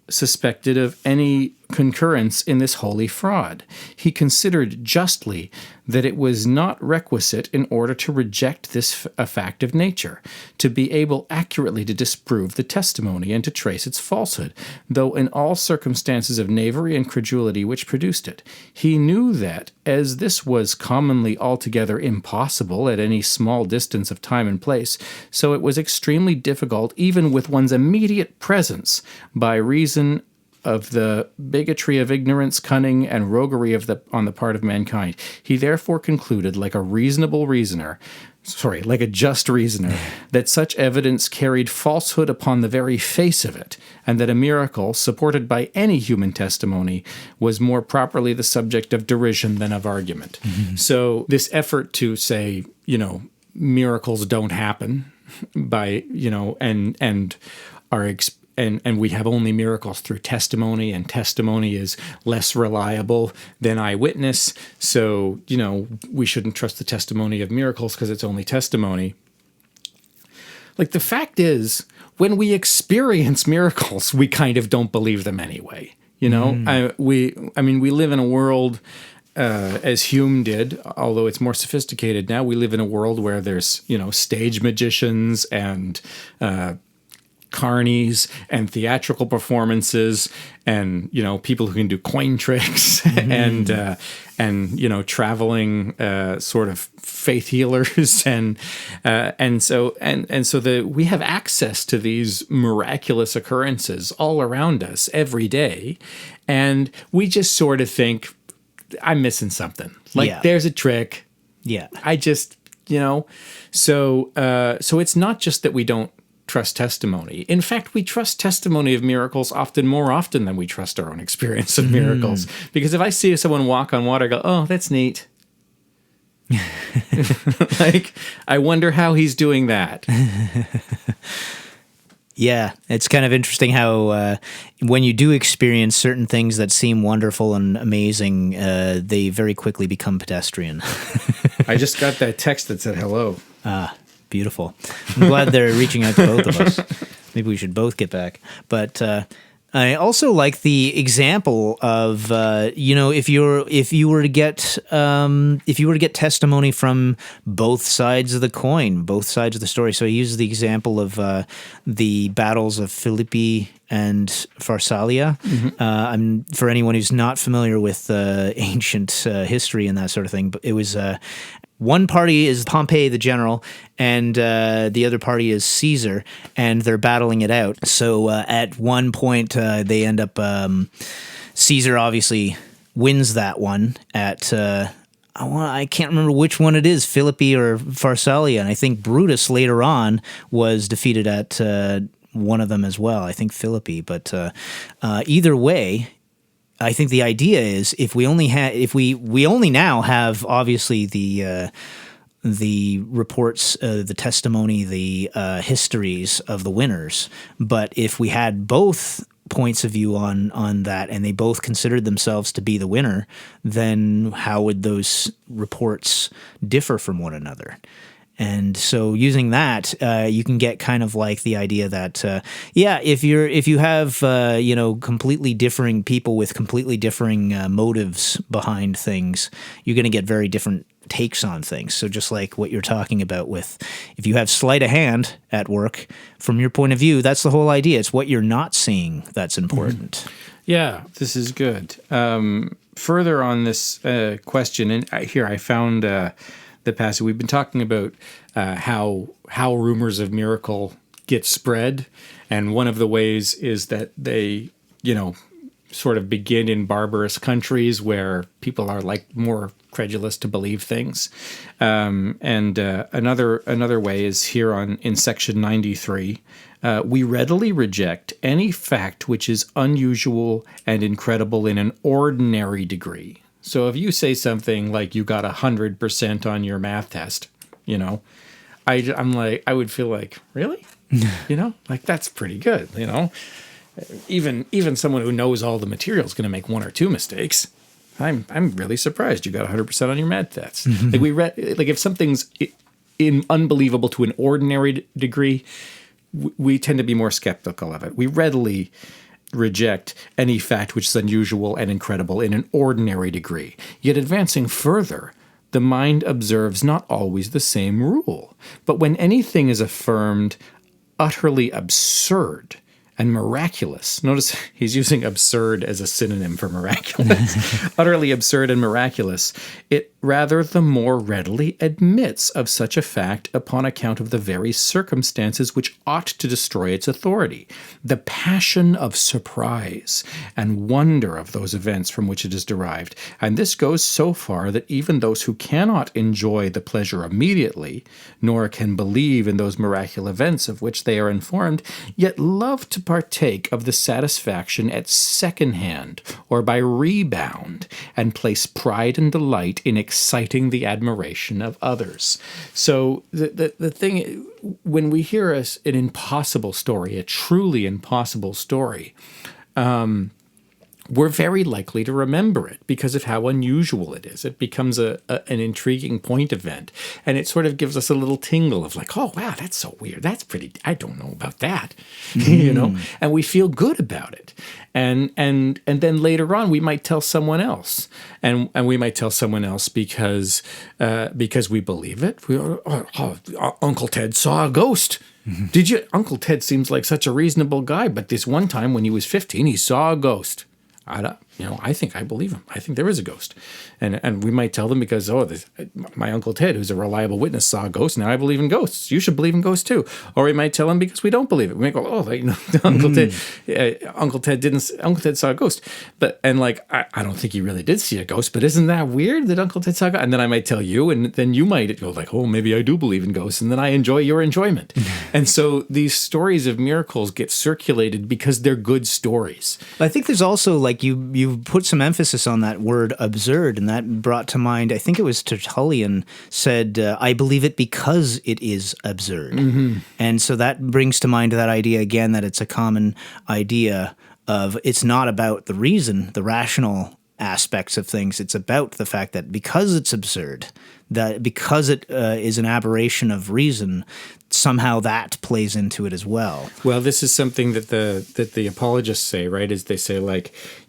suspected of any concurrence in this holy fraud. He considered justly that it was not requisite in order to reject this a fact of nature, to be able accurately to disprove the testimony and to trace its falsehood, though in all circumstances of knavery and credulity which produced it. He knew that, as this was commonly altogether impossible at any small distance of time and place, so it was extremely difficult even with one's immediate presence, by reason of the bigotry of ignorance, cunning, and roguery on the part of mankind. He therefore concluded, like a just reasoner, that such evidence carried falsehood upon the very face of it, and that a miracle, supported by any human testimony, was more properly the subject of derision than of argument. Mm-hmm. So this effort to say, miracles don't happen and we have only miracles through testimony, and testimony is less reliable than eyewitness. So, we shouldn't trust the testimony of miracles because it's only testimony. Like, the fact is, when we experience miracles, we kind of don't believe them anyway. We live in a world, as Hume did, although it's more sophisticated now, we live in a world where there's, stage magicians and carnies and theatrical performances and people who can do coin tricks and traveling sort of faith healers and so we have access to these miraculous occurrences all around us every day, and we just sort of think, I'm missing something, there's a trick, I just so it's not just that we don't trust testimony. In fact, we trust testimony of miracles more often than we trust our own experience of miracles. Because if I see someone walk on water, I go, oh, that's neat. I wonder how he's doing that.
Yeah, it's kind of interesting how when you do experience certain things that seem wonderful and amazing, they very quickly become pedestrian.
I just got that text that said hello.
Beautiful. I'm glad they're reaching out to both of us. Maybe we should both get back. But I also like the example of if you were to get testimony from both sides of the coin, both sides of the story. So he uses the example of the battles of Philippi and Pharsalia. Mm-hmm. For anyone who's not familiar with ancient history and that sort of thing, but it was. One party is Pompey the general, and the other party is Caesar, and they're battling it out. So at one point, they end up Caesar obviously wins that one at I can't remember which one it is, Philippi or Pharsalia, and I think Brutus later on was defeated at one of them as well. I think Philippi, but either way, I think the idea is if we only now have obviously the reports, the testimony, the histories of the winners, but if we had both points of view on that and they both considered themselves to be the winner, then how would those reports differ from one another? And so using that, you can get kind of like the idea that, if you have completely differing people with completely differing motives behind things, you're going to get very different takes on things. So just like what you're talking about with, if you have sleight of hand at work, from your point of view, that's the whole idea. It's what you're not seeing that's important.
Mm-hmm. Yeah, this is good. Further on this question, and here I found the passage. We've been talking about how rumors of miracle get spread, and one of the ways is that they, sort of begin in barbarous countries where people are like more credulous to believe things. Another way is here in section 93. We readily reject any fact which is unusual and incredible in an ordinary degree. So if you say something like you got 100% on your math test, I would feel like, really? Like that's pretty good, Even someone who knows all the material is going to make one or two mistakes. I'm really surprised you got 100% on your math test. Like if something's unbelievable to an ordinary degree, we tend to be more skeptical of it. We readily reject any fact which is unusual and incredible in an ordinary degree. Yet advancing further, the mind observes not always the same rule. But when anything is affirmed utterly absurd and miraculous, notice he's using absurd as a synonym for miraculous, utterly absurd and miraculous, it rather the more readily admits of such a fact upon account of the very circumstances which ought to destroy its authority, the passion of surprise and wonder of those events from which it is derived. And this goes so far that even those who cannot enjoy the pleasure immediately, nor can believe in those miraculous events of which they are informed, yet love to partake of the satisfaction at second hand or by rebound, and place pride and delight in exciting the admiration of others. So the thing, when we hear an impossible story, a truly impossible story, we're very likely to remember it because of how unusual it is. It becomes an intriguing point event, and it sort of gives us a little tingle of like, oh, wow, that's so weird. That's pretty, I don't know about that, and we feel good about it. And then later on, we might tell someone else, and we might tell someone else because we believe it. Uncle Ted saw a ghost. Mm-hmm. Did you? Uncle Ted seems like such a reasonable guy, but this one time when he was 15, he saw a ghost. I think I believe him. I think there is a ghost. And we might tell them because, my Uncle Ted, who's a reliable witness, saw a ghost. Now I believe in ghosts. You should believe in ghosts too. Or we might tell them because we don't believe it. We might go, Uncle Ted saw a ghost. I don't think he really did see a ghost, but isn't that weird that Uncle Ted saw a ghost? And then I might tell you, and then you might go like, oh, maybe I do believe in ghosts. And then I enjoy your enjoyment. And so these stories of miracles get circulated because they're good stories.
I think there's also like you put some emphasis on that word absurd, and that brought to mind, I think it was Tertullian said, I believe it because it is absurd. Mm-hmm. And so that brings to mind that idea again, that it's a common idea of it's not about the reason, the rational aspects of things. It's about the fact that because it's absurd, that because it is an aberration of reason, somehow that plays into it as well.
Well, this is something that the apologists say, right? Is they say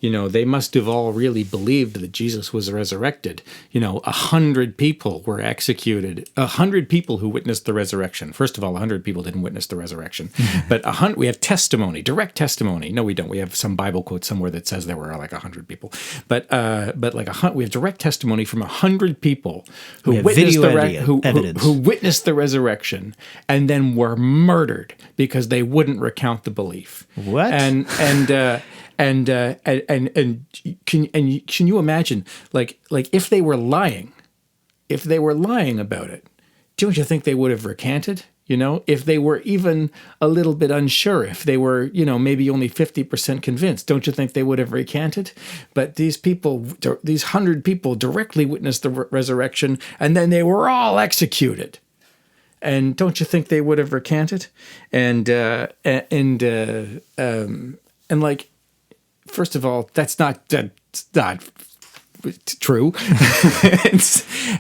they must have all really believed that Jesus was resurrected. 100 people were executed. 100 people who witnessed the resurrection. First of all, 100 people didn't witness the resurrection, but we have testimony, direct testimony. No, we don't. We have some Bible quote somewhere that says there were like 100 people, but we have direct testimony from 100 people
We have video evidence.
who witnessed the resurrection and then were murdered because they wouldn't recount the belief.
What?
And can you imagine, like if they were lying about it, don't you think they would have recanted? You know, if they were even a little bit unsure, if they were, maybe only 50% convinced, don't you think they would have recanted? But these 100 people directly witnessed the resurrection, and then they were all executed. And don't you think they would have recanted? And like, first of all, that's not true.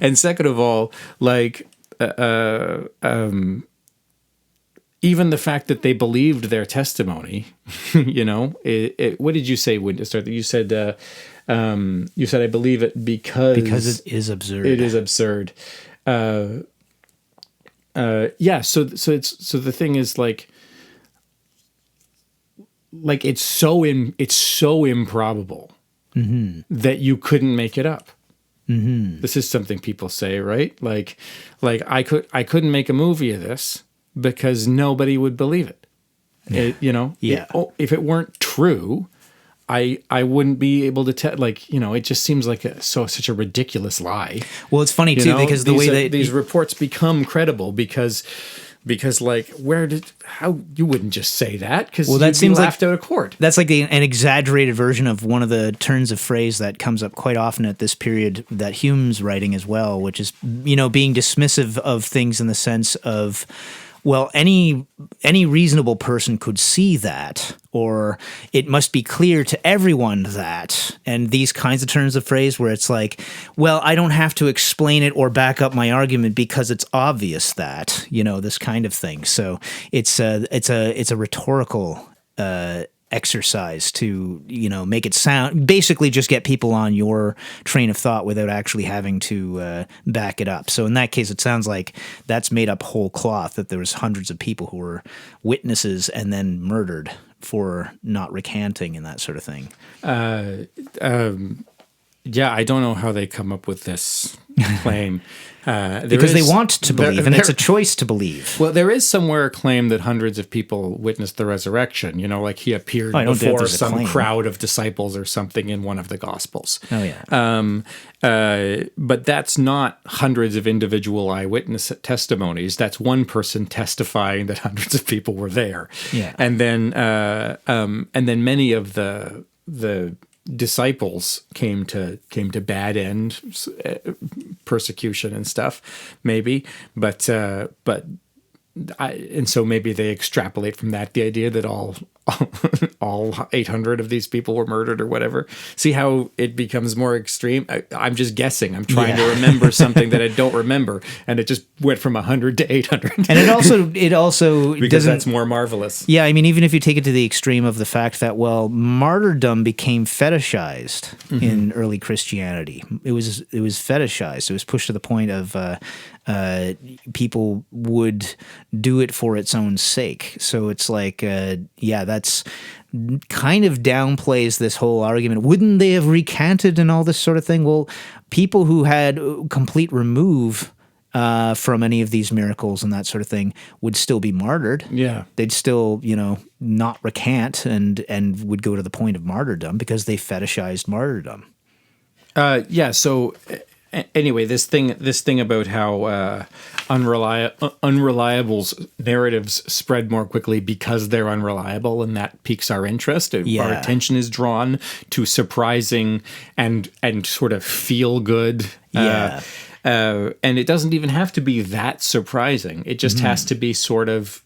And second of all, like, even the fact that they believed their testimony, what did you say when to start? You said I believe it because
it is absurd.
It is absurd. Yeah. So the thing is like it's so improbable that you couldn't make it up. Mm-hmm. This is something people say, right? Like I couldn't make a movie of this because nobody would believe it. If it weren't true, I wouldn't be able to tell. It just seems like such a ridiculous lie.
Well, it's funny too because the way that
these reports become credible because how you wouldn't just say that because that seems laughed out of court.
That's like an exaggerated version of one of the turns of phrase that comes up quite often at this period that Hume's writing as well, which is, being dismissive of things in the sense of, well, any reasonable person could see that, or it must be clear to everyone that, and these kinds of turns of phrase where it's like, well, I don't have to explain it or back up my argument because it's obvious that, this kind of thing. So it's a rhetorical exercise to make it sound, basically just get people on your train of thought without actually having to back it up. So in that case, it sounds like that's made up whole cloth, that there was hundreds of people who were witnesses and then murdered for not recanting and that sort of thing.
Yeah, I don't know how they come up with this claim.
Because they want to believe, and it's a choice to believe.
Well, there is somewhere a claim that hundreds of people witnessed the resurrection. Like he appeared before some crowd of disciples or something in one of the Gospels.
Oh, yeah.
But that's not hundreds of individual eyewitness testimonies. That's one person testifying that hundreds of people were there.
Yeah.
And then many of the disciples came to bad end, persecution and stuff, maybe, but so maybe they extrapolate from that the idea that all 800 of these people were murdered or whatever. See how it becomes more extreme? I'm just guessing. I'm trying to remember something that I don't remember, and it just went from 100 to 800.
And it also
because that's more marvelous.
Yeah, I mean, even if you take it to the extreme of the fact that, well, martyrdom became fetishized in early Christianity. It was fetishized. It was pushed to the point of people would do it for its own sake. So it's like, that's kind of downplays this whole argument. Wouldn't they have recanted and all this sort of thing? Well, people who had complete remove from any of these miracles and that sort of thing would still be martyred. Yeah. They'd still, not recant and would go to the point of martyrdom because they fetishized martyrdom.
So anyway, this thing about how unreliable narratives spread more quickly because they're unreliable, and that piques our interest. Our attention is drawn to surprising and sort of feel good. And it doesn't even have to be that surprising. It just has to be sort of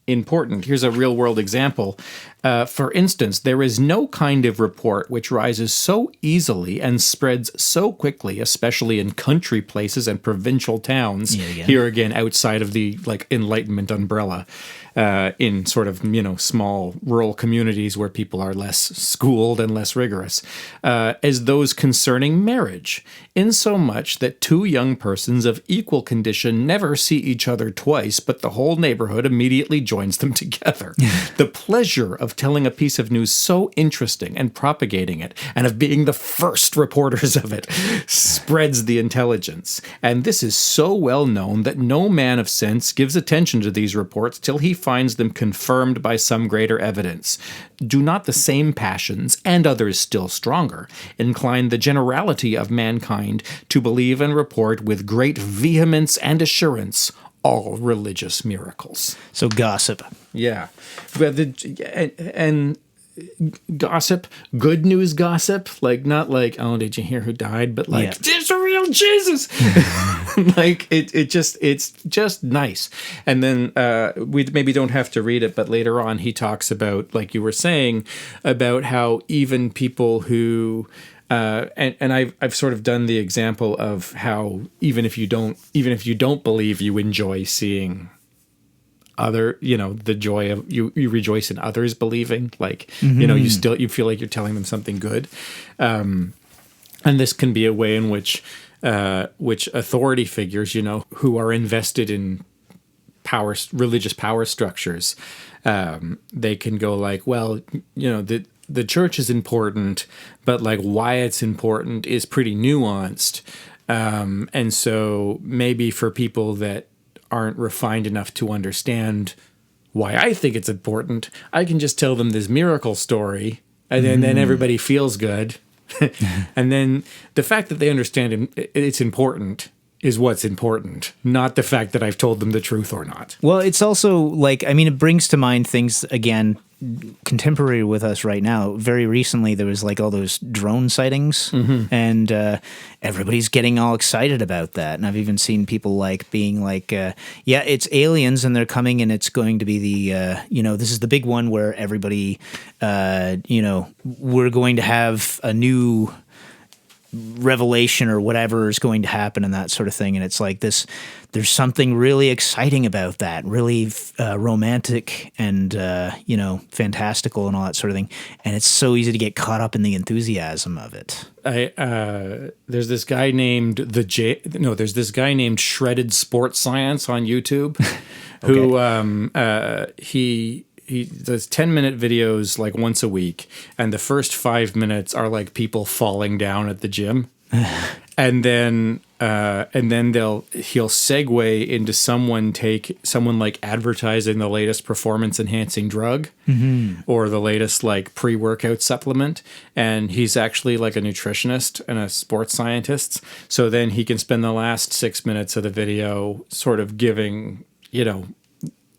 important. Here's a real world example. For instance, there is no kind of report which rises so easily and spreads so quickly, especially in country places and provincial towns. Here again, outside of the Enlightenment umbrella, in sort of small rural communities where people are less schooled and less rigorous, as those concerning marriage, insomuch that two young persons of equal condition never see each other twice, but the whole neighborhood immediately joins joins them together. The pleasure of telling a piece of news so interesting and propagating it, and of being the first reporters of it, spreads the intelligence. And this is so well known that no man of sense gives attention to these reports till he finds them confirmed by some greater evidence. Do not the same passions, and others still stronger, incline the generality of mankind to believe and report with great vehemence and assurance all religious miracles?
So gossip.
Yeah. But and gossip, good news gossip, like not like, oh, did you hear who died? But like, there's a real Jesus. Like it's just nice. And then we maybe don't have to read it, but later on he talks about, like you were saying, about how even people who and I've sort of done the example of how even if you don't believe, you enjoy seeing other, the joy of you rejoice in others believing, like, you feel like you're telling them something good. And this can be a way in which authority figures, who are invested in religious power structures, they can go like, well, the church is important, but like why it's important is pretty nuanced. And so maybe for people that aren't refined enough to understand why I think it's important, I can just tell them this miracle story, and then everybody feels good. And then the fact that they understand it's important is what's important, not the fact that I've told them the truth or not.
Well, it's also like, it brings to mind things, again, contemporary with us right now. Very recently, there was like all those drone sightings, and everybody's getting all excited about that. And I've even seen people like being like, yeah, it's aliens and they're coming, and it's going to be the, this is the big one where everybody, we're going to have a new revelation or whatever is going to happen and that sort of thing. And it's like this, there's something really exciting about that, really romantic and, fantastical and all that sort of thing. And it's so easy to get caught up in the enthusiasm of it.
There's this guy named there's this guy named Shredded Sports Science on YouTube who, he does 10-minute videos like once a week, and the first 5 minutes are like people falling down at the gym, and then he'll segue into someone like advertising the latest performance enhancing drug or the latest like pre-workout supplement, and he's actually like a nutritionist and a sports scientist. So then he can spend the last 6 minutes of the video sort of giving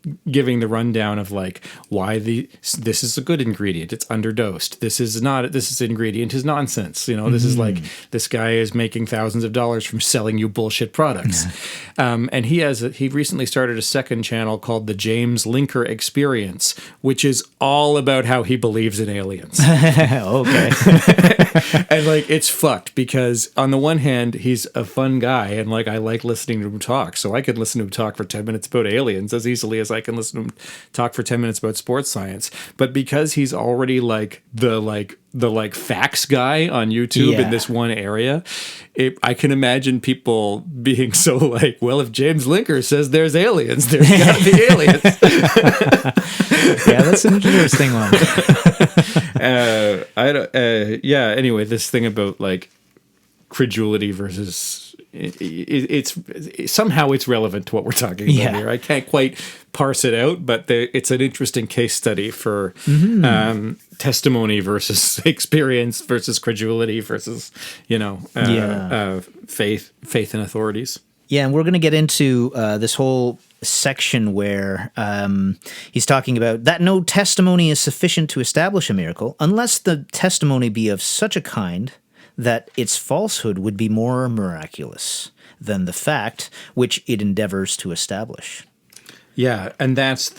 the rundown of like why this is a good ingredient, it's underdosed, this ingredient is nonsense, this is like, this guy is making thousands of dollars from selling you bullshit products. And he recently started a second channel called the James Linker Experience, which is all about how he believes in aliens.
Okay.
And like, it's fucked because on the one hand, he's a fun guy and like, I like listening to him talk, so I could listen to him talk for 10 minutes about aliens as easily as I can listen to him talk for 10 minutes about sports science. But because he's already like the facts guy on YouTube in this one area, I can imagine people being so like, well, if James Linker says there's aliens, there's gotta be aliens.
Yeah, that's an interesting one.
Anyway, this thing about like credulity versus it's somehow it's relevant to what we're talking about here. I can't quite parse it out, but it's an interesting case study for testimony versus experience versus credulity versus faith in authorities.
Yeah, and we're going to get into this whole section where he's talking about that no testimony is sufficient to establish a miracle unless the testimony be of such a kind that its falsehood would be more miraculous than the fact which it endeavors to establish.
Yeah, and that's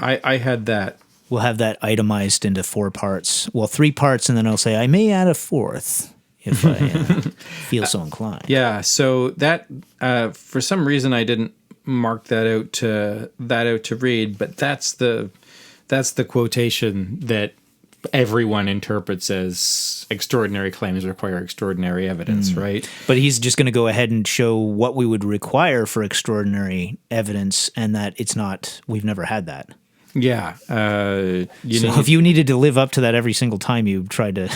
I had that.
We'll have that itemized into 4 parts. Well, 3 parts, and then I'll say I may add a 4th if I feel so inclined.
Yeah, so that for some reason I didn't mark that out to read, but that's the quotation that everyone interprets as extraordinary claims require extraordinary evidence, right?
But he's just going to go ahead and show what we would require for extraordinary evidence, and that it's not, we've never had that.
Yeah.
So if you needed to live up to that every single time you tried to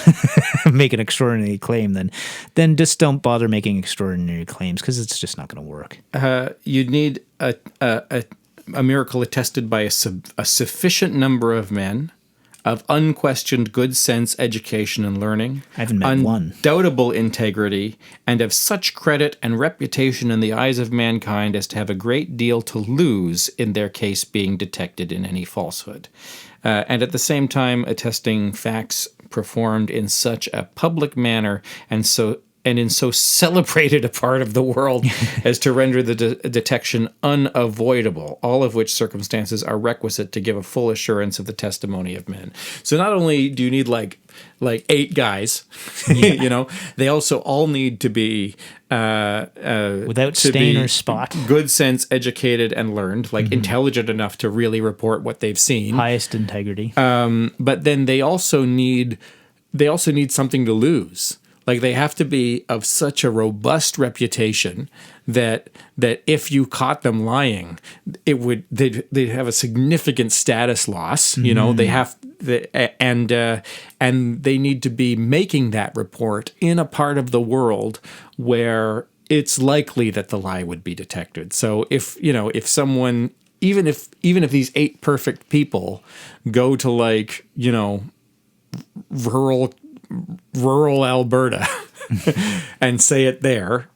make an extraordinary claim, then just don't bother making extraordinary claims, because it's just not going to work.
You'd need a miracle attested by a sufficient number of men of unquestioned good sense, education, and learning.
I haven't met one.
Undoubtable integrity, and of such credit and reputation in the eyes of mankind as to have a great deal to lose in their case being detected in any falsehood. And at the same time, attesting facts performed in such a public manner and in so celebrated a part of the world as to render the detection unavoidable, all of which circumstances are requisite to give a full assurance of the testimony of men. So not only do you need like 8 guys, they also all need to be
without stain or spot,
good sense, educated, and learned, intelligent enough to really report what they've seen,
highest integrity.
But then they also need something to lose. Like, they have to be of such a robust reputation that if you caught them lying, they'd have a significant status loss. You know, and they need to be making that report in a part of the world where it's likely that the lie would be detected. So if someone, even if these 8 perfect people go to rural Alberta and say it there,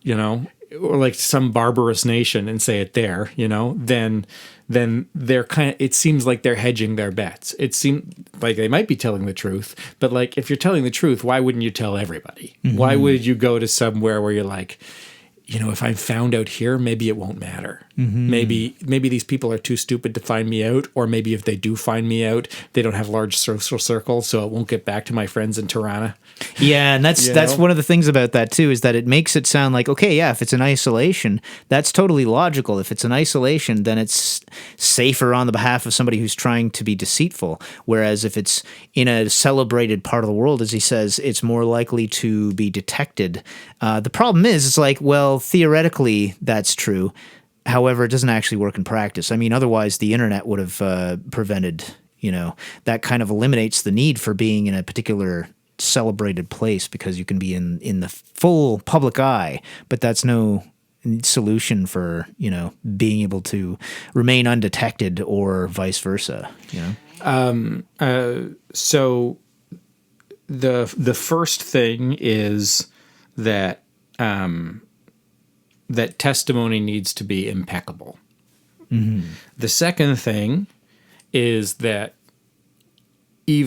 or like some barbarous nation and say it there, then they're it seems like they're hedging their bets. It seems like they might be telling the truth, but like, if you're telling the truth, why wouldn't you tell everybody? Mm-hmm. Why would you go to somewhere where you're like, if I'm found out here, maybe it won't matter. Mm-hmm. Maybe these people are too stupid to find me out, or maybe if they do find me out, they don't have large social circles, so it won't get back to my friends in Tirana.
Yeah, and that's one of the things about that too, is that it makes it sound like, okay, yeah, if it's in isolation, that's totally logical. If it's in isolation, then it's safer on the behalf of somebody who's trying to be deceitful. Whereas if it's in a celebrated part of the world, as he says, it's more likely to be detected. The problem is, it's like, well, theoretically that's true. However, it doesn't actually work in practice. I mean, otherwise the internet would have prevented, that kind of eliminates the need for being in a particular celebrated place, because you can be in the full public eye, but that's no solution for, being able to remain undetected, or vice versa,
So the first thing is that that testimony needs to be impeccable. Mm-hmm. The second thing is that I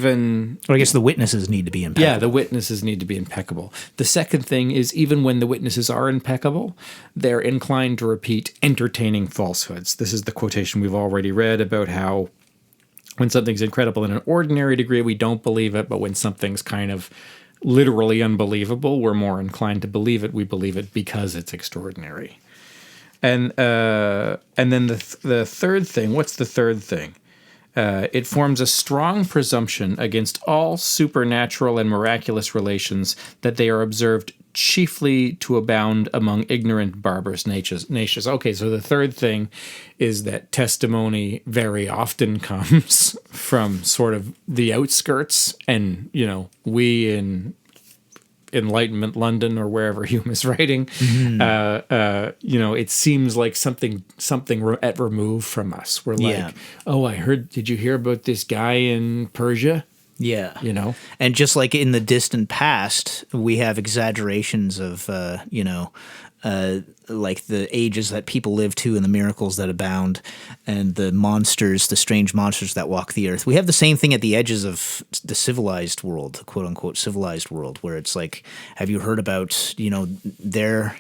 guess
the witnesses need to be impeccable.
Yeah, the witnesses need to be impeccable. The second thing is, even when the witnesses are impeccable, they're inclined to repeat entertaining falsehoods. This is the quotation we've already read about how when something's incredible in an ordinary degree, we don't believe it, but when something's kind of literally unbelievable, we're more inclined to believe it. We believe it because it's extraordinary. And then the third thing, what's the third thing? It forms a strong presumption against all supernatural and miraculous relations that they are observed chiefly to abound among ignorant, barbarous nations. Okay, so the third thing is that testimony very often comes from sort of the outskirts, and, we in Enlightenment London, or wherever Hume is writing, it seems like something at remove from us. We're like, did you hear about this guy in Persia?
Yeah. And just like in the distant past, we have exaggerations of, like the ages that people live to and the miracles that abound and the strange monsters that walk the earth. We have the same thing at the edges of the civilized world, the quote unquote civilized world, where it's like, have you heard about, there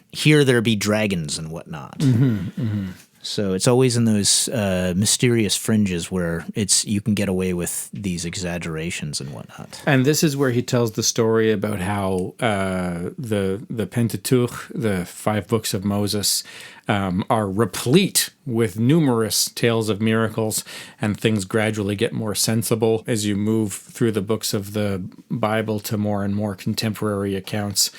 be dragons and whatnot. Mm-hmm, mm-hmm. So it's always in those mysterious fringes where you can get away with these exaggerations and whatnot.
And this is where he tells the story about how the Pentateuch, the 5 books of Moses, are replete with numerous tales of miracles, and things gradually get more sensible as you move through the books of the Bible to more and more contemporary accounts,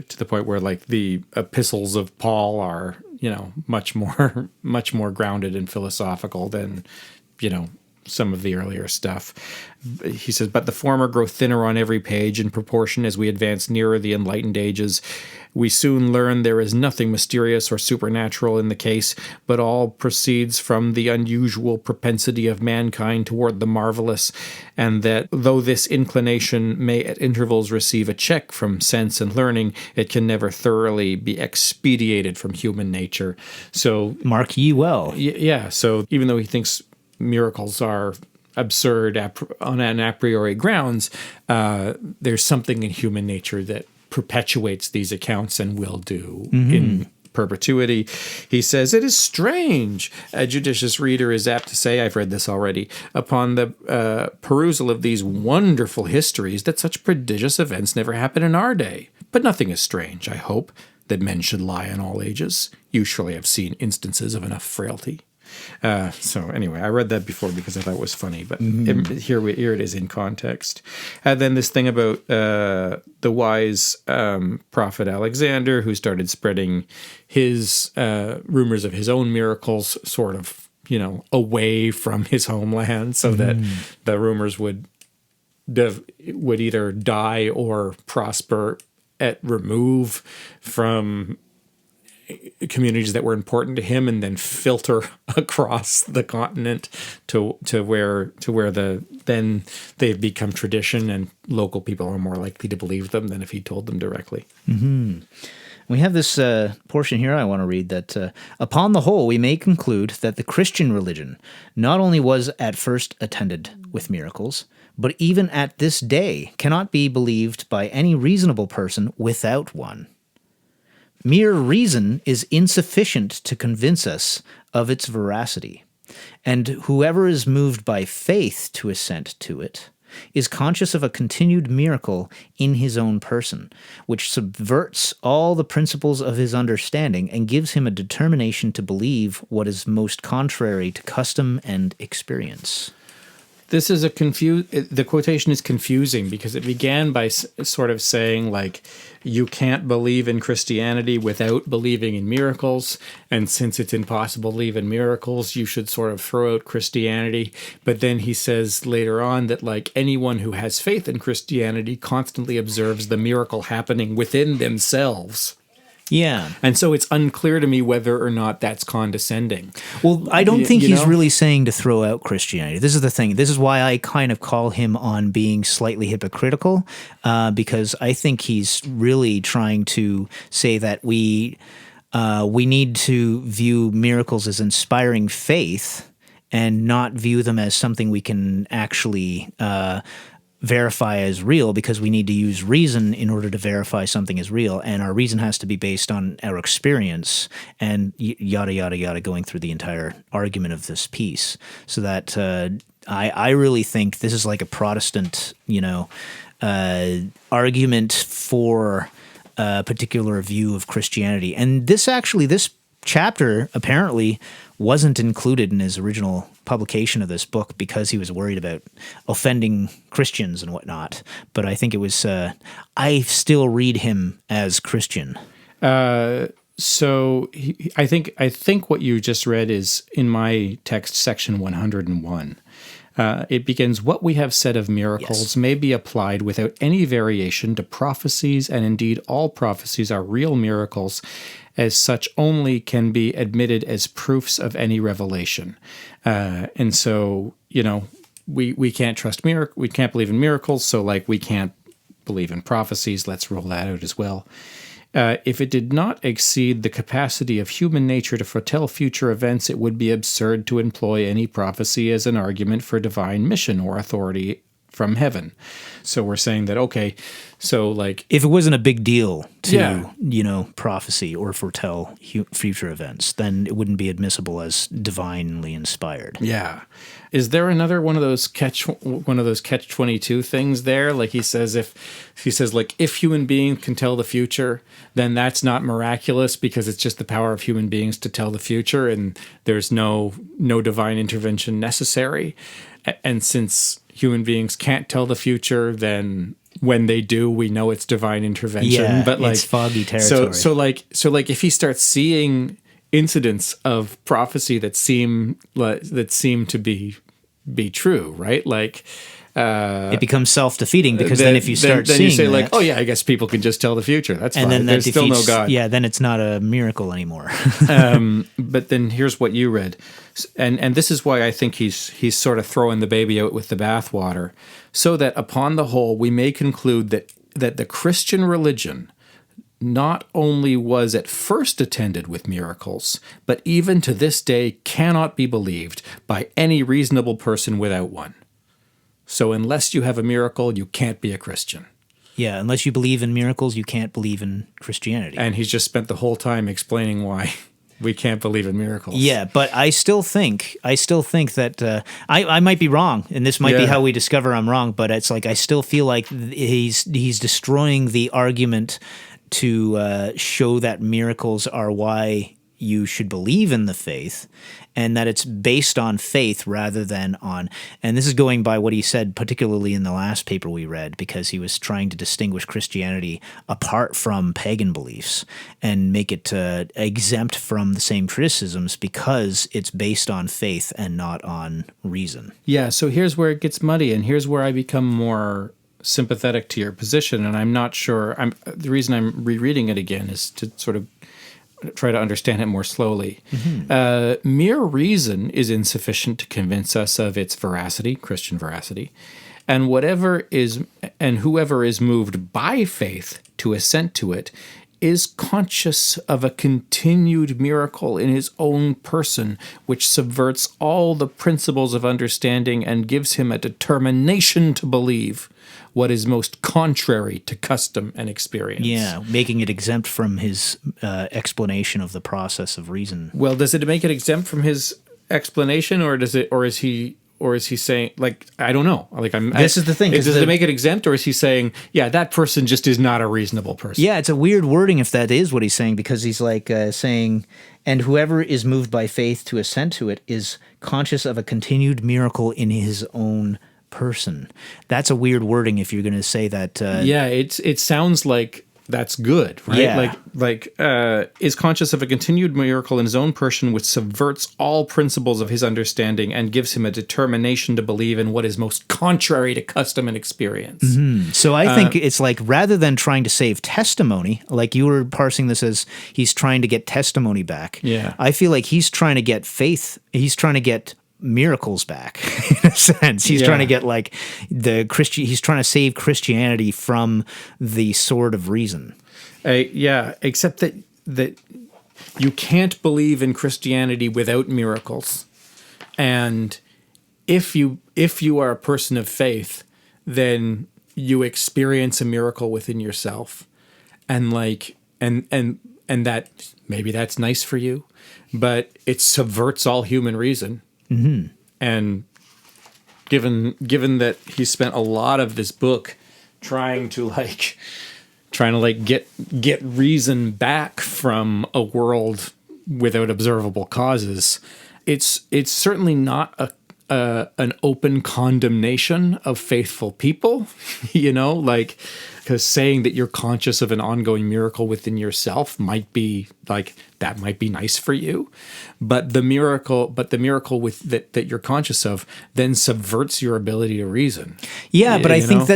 to the point where like the epistles of Paul are, much more grounded and philosophical than, some of the earlier stuff. He says, but the former grow thinner on every page in proportion as we advance nearer the enlightened ages. We soon learn there is nothing mysterious or supernatural in the case, but all proceeds from the unusual propensity of mankind toward the marvelous, and that though this inclination may at intervals receive a check from sense and learning, it can never thoroughly be expedited from human nature. So,
mark ye well.
Yeah, so even though he thinks miracles are absurd on an a priori grounds, there's something in human nature that perpetuates these accounts and will do in perpetuity. He says, it is strange, a judicious reader is apt to say, I've read this already, upon the perusal of these wonderful histories, that such prodigious events never happen in our day. But nothing is strange, I hope, that men should lie in all ages. You surely have seen instances of enough frailty. So anyway, I read that before because I thought it was funny, but here it is in context. And then this thing about the wise prophet Alexander, who started spreading his rumors of his own miracles sort of, away from his homeland, so that the rumors would either die or prosper at remove from communities that were important to him, and then filter across the continent to where then they've become tradition, and local people are more likely to believe them than if he told them directly.
We have this portion here I want to read that, upon the whole, we may conclude that the Christian religion not only was at first attended with miracles, but even at this day cannot be believed by any reasonable person without one. Mere reason is insufficient to convince us of its veracity, and whoever is moved by faith to assent to it is conscious of a continued miracle in his own person, which subverts all the principles of his understanding and gives him a determination to believe what is most contrary to custom and experience.
This is the quotation is confusing because it began by sort of saying, like, you can't believe in Christianity without believing in miracles, and since it's impossible to believe in miracles, you should sort of throw out Christianity. But then he says later on that, like, anyone who has faith in Christianity constantly observes the miracle happening within themselves.
Yeah.
And so it's unclear to me whether or not that's condescending.
Well, I don't think he's really saying to throw out Christianity. This is the thing. This is why I kind of call him on being slightly hypocritical, because I think he's really trying to say that we need to view miracles as inspiring faith and not view them as something we can actually verify as real, because we need to use reason in order to verify something as real, and our reason has to be based on our experience, and yada yada yada, going through the entire argument of this piece. So that I really think this is like a Protestant argument for a particular view of Christianity. And this chapter apparently wasn't included in his original publication of this book because he was worried about offending Christians and whatnot. But I think it was, I still read him as Christian.
So I think what you just read is in my text, section 101. It begins, what we have said of miracles may be applied without any variation to prophecies, and indeed all prophecies are real miracles, as such only can be admitted as proofs of any revelation. And so, we can't trust we can't believe in miracles, so we can't believe in prophecies. Let's rule that out as well. If it did not exceed the capacity of human nature to foretell future events, it would be absurd to employ any prophecy as an argument for divine mission or authority from heaven. So we're saying that, okay, so if
it wasn't a big deal to, prophecy or foretell future events, then it wouldn't be admissible as divinely inspired.
Yeah. Is there another one of those catch-22 things there? He says if human beings can tell the future, then that's not miraculous because it's just the power of human beings to tell the future, and there's no divine intervention necessary. And since human beings can't tell the future, then when they do, we know it's divine intervention.
Yeah,
but
it's foggy territory.
So if he starts seeing incidents of prophecy that seem to be be true, right? Like
it becomes self-defeating because then if you start
then
seeing
you say
that,
like, oh yeah, I guess people can just tell the future. That's
and
fine.
then that
There's still no
defeats,
God.
yeah, then it's not a miracle anymore.
But then here's what you read, and this is why I think he's sort of throwing the baby out with the bathwater, so that upon the whole we may conclude that the Christian religion not only was at first attended with miracles, but even to this day cannot be believed by any reasonable person without one. So unless you have a miracle, you can't be a Christian.
Yeah, unless you believe in miracles, you can't believe in Christianity.
And he's just spent the whole time explaining why we can't believe in miracles.
Yeah, but I still think that I might be wrong, and this might be how we discover I'm wrong. But it's like I still feel like he's destroying the argument to show that miracles are why you should believe in the faith, and that it's based on faith rather than on, and this is going by what he said, particularly in the last paper we read, because he was trying to distinguish Christianity apart from pagan beliefs and make it exempt from the same criticisms because it's based on faith and not on reason.
Yeah, so here's where it gets muddy, and here's where I become more sympathetic to your position, and I'm not sure. The reason I'm rereading it again is to sort of try to understand it more slowly. Mere reason is insufficient to convince us of its veracity, Christian veracity, and whoever is moved by faith to assent to it is conscious of a continued miracle in his own person, which subverts all the principles of understanding and gives him a determination to believe what is most contrary to custom and experience.
Yeah, making it exempt from his explanation of the process of reason.
Well, does it make it exempt from his explanation, or is he saying, like, I don't know. Like,
this is the thing.
Does it make it exempt, or is he saying, yeah, that person just is not a reasonable person?
Yeah, it's a weird wording if that is what he's saying, because he's like saying, and whoever is moved by faith to assent to it is conscious of a continued miracle in his own person. That's a weird wording if you're going to say that.
Yeah, it sounds like that's good, right?
Yeah.
Like is conscious of a continued miracle in his own person, which subverts all principles of his understanding and gives him a determination to believe in what is most contrary to custom and experience.
Mm-hmm. So I think it's like, rather than trying to save testimony, like you were parsing this as he's trying to get testimony back.
Yeah.
I feel like he's trying to get faith. He's trying to get miracles back in a sense. He's trying to get like he's trying to save Christianity from the sword of reason.
Except that you can't believe in Christianity without miracles. And if you are a person of faith, then you experience a miracle within yourself. And like and that maybe that's nice for you, but it subverts all human reason. Mm-hmm. And given that he spent a lot of this book trying to get reason back from a world without observable causes, it's certainly not an open condemnation of faithful people, because saying that you're conscious of an ongoing miracle within yourself might be like, that might be nice for you, but the miracle with that you're conscious of then subverts your ability to reason.
Yeah, but I think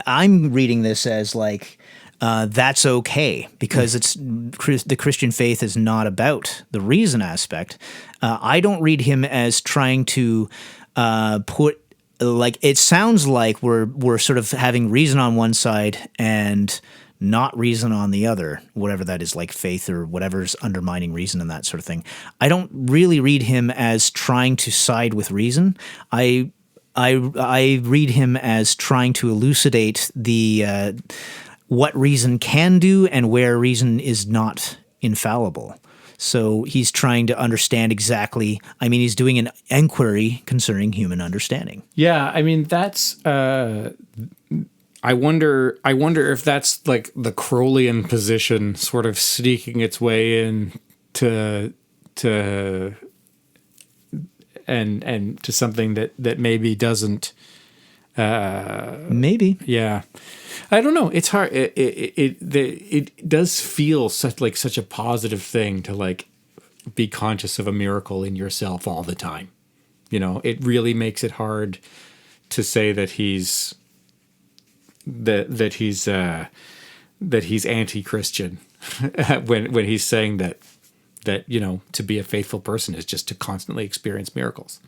I'm reading this as like, that's okay, because it's the Christian faith is not about the reason aspect. I don't read him as trying to put, like, it sounds like we're sort of having reason on one side and not reason on the other, whatever that is, like faith or whatever's undermining reason and that sort of thing. I don't really read him as trying to side with reason. I read him as trying to elucidate the what reason can do and where reason is not infallible. So he's trying to understand exactly, he's doing an inquiry concerning human understanding.
Yeah, I mean, that's, I wonder if that's like the Crowleyan position sort of sneaking its way in to something that maybe doesn't.
Maybe.
Yeah. I don't know. It's hard. It does feel such a positive thing to like be conscious of a miracle in yourself all the time. It really makes it hard to say that he's anti-Christian when he's saying that to be a faithful person is just to constantly experience miracles.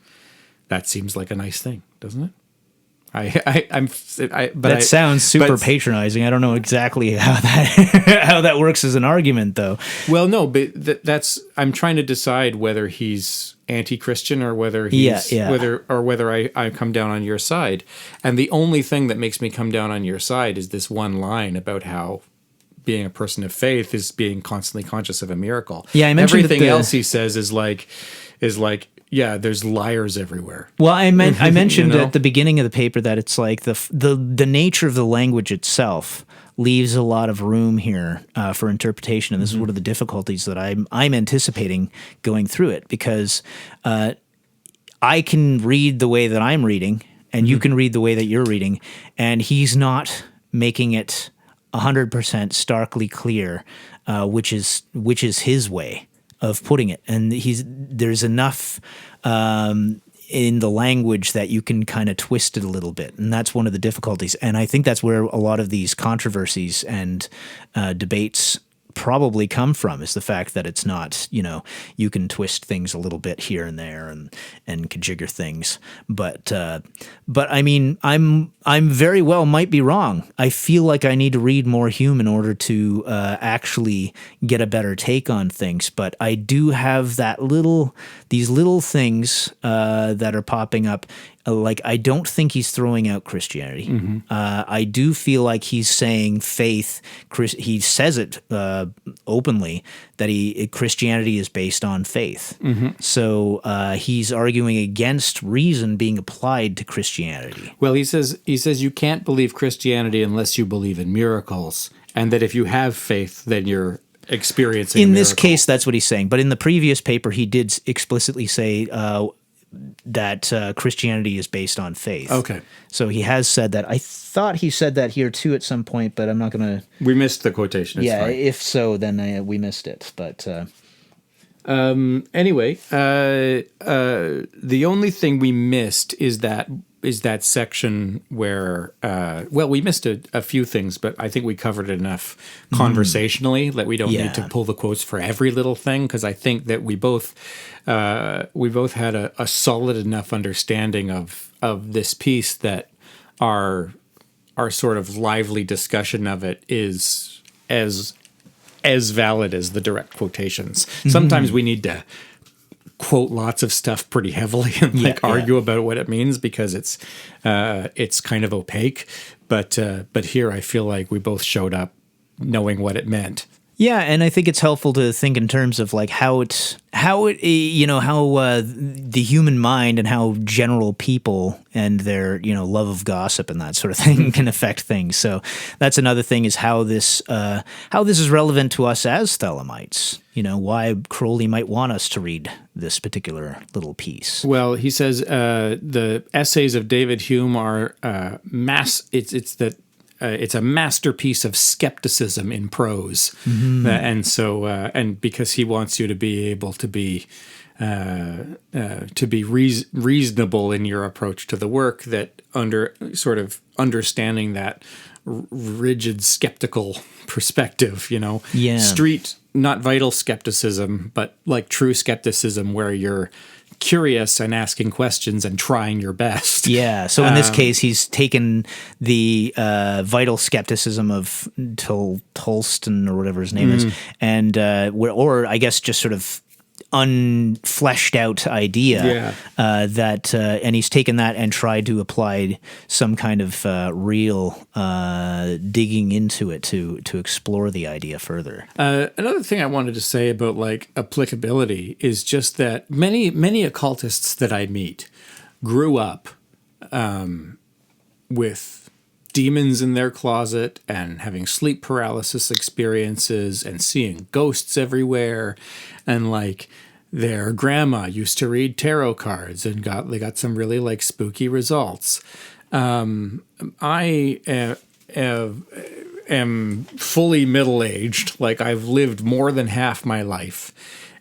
That seems like a nice thing, doesn't it?
That sounds super patronizing. I don't know exactly how that works as an argument, though.
Well, no, but I'm trying to decide whether he's anti-Christian or whether he's whether I come down on your side. And the only thing that makes me come down on your side is this one line about how being a person of faith is being constantly conscious of a miracle.
Yeah, I mentioned
everything else he says is like. Yeah, there's liars everywhere.
Well, I mentioned at the beginning of the paper that it's like the nature of the language itself leaves a lot of room here for interpretation, and this is one of the difficulties that I'm anticipating going through it, because I can read the way that I'm reading, and you can read the way that you're reading, and he's not making it 100% starkly clear which is his way of putting it, and there's enough in the language that you can kind of twist it a little bit, and that's one of the difficulties. And I think that's where a lot of these controversies and debates probably come from, is the fact that it's not, you can twist things a little bit here and there and configure things, but I mean, I'm very well might be wrong. I feel like I need to read more Hume in order to actually get a better take on things, but I do have these little things that are popping up. Like, I don't think he's throwing out Christianity. Mm-hmm. I do feel like he's saying faith. He says it openly that Christianity is based on faith. Mm-hmm. So he's arguing against reason being applied to Christianity.
Well, he says you can't believe Christianity unless you believe in miracles, and that if you have faith, then you're experiencing.
In this case, that's what he's saying. But in the previous paper, he did explicitly say that Christianity is based on faith.
Okay.
So he has said that. I thought he said that here too at some point, but I'm not going to...
We missed the quotation. It's fine.
If so, then we missed it. But
anyway, the only thing we missed is that section where, we missed a few things, but I think we covered it enough conversationally that we don't need to pull the quotes for every little thing, because I think that we both had a solid enough understanding of this piece that our sort of lively discussion of it is as valid as the direct quotations. Sometimes we need to quote lots of stuff pretty heavily and argue about what it means, because it's kind of opaque. But here I feel like we both showed up knowing what it meant.
Yeah, and I think it's helpful to think in terms of like how the human mind and how general people and their love of gossip and that sort of thing can affect things. So that's another thing, is how this is relevant to us as Thelemites. Why Crowley might want us to read this particular little piece.
Well, he says the essays of David Hume are it's a masterpiece of skepticism in prose, and so and because he wants you to be able to be reasonable in your approach to the work, that understanding that rigid skeptical perspective, street, not vital skepticism, but like true skepticism where you're curious and asking questions and trying your best.
Yeah. So in this case, he's taken the vital skepticism of Tolston or whatever his name is, and or I guess just sort of unfleshed out idea and he's taken that and tried to apply some kind of real digging into it to explore the idea further.
Another thing I wanted to say about like applicability is just that many occultists that I meet grew up with demons in their closet and having sleep paralysis experiences and seeing ghosts everywhere, and like their grandma used to read tarot cards and they got some really like spooky results. I am fully middle-aged, like I've lived more than half my life,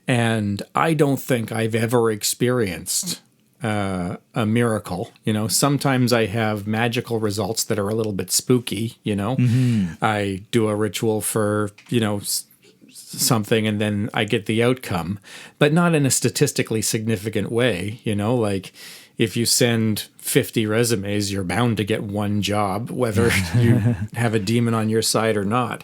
and I don't think I've ever experienced a miracle. Sometimes I have magical results that are a little bit spooky. I do a ritual for something, and then I get the outcome, but not in a statistically significant way. Like if you send 50 resumes, you're bound to get one job, whether you have a demon on your side or not.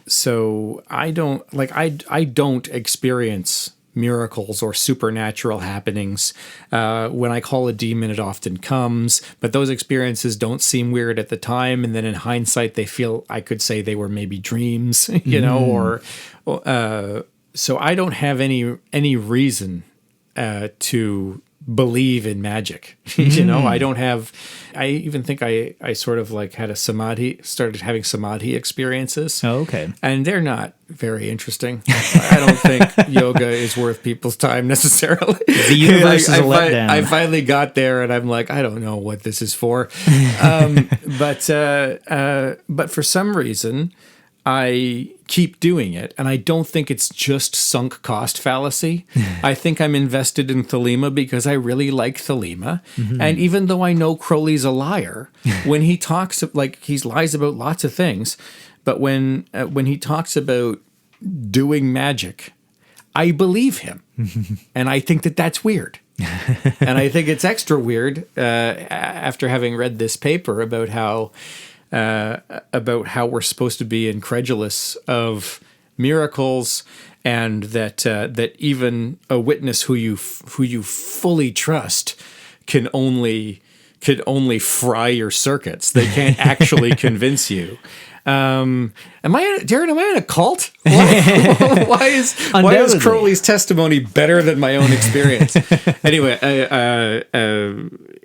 So I don't experience miracles or supernatural happenings. When I call a demon, it often comes, but those experiences don't seem weird at the time. And then in hindsight, I could say they were maybe dreams, or so I don't have any reason to believe in magic. I even think I sort of like had started having samadhi experiences.
Oh, okay.
And they're not very interesting. I don't think yoga is worth people's time necessarily.
The universe is a letdown.
I finally got there and I'm like, I don't know what this is for. But for some reason, I keep doing it, and I don't think it's just sunk cost fallacy. I think I'm invested in Thelema because I really like Thelema. And even though I know Crowley's a liar, when he talks, he lies about lots of things, but when he talks about doing magic, I believe him. And I think that that's weird. And I think it's extra weird after having read this paper about how we're supposed to be incredulous of miracles, and that even a witness who you fully trust could only fry your circuits. They can't actually convince you. Darren, am I in a cult? Why is Crowley's testimony better than my own experience? Anyway,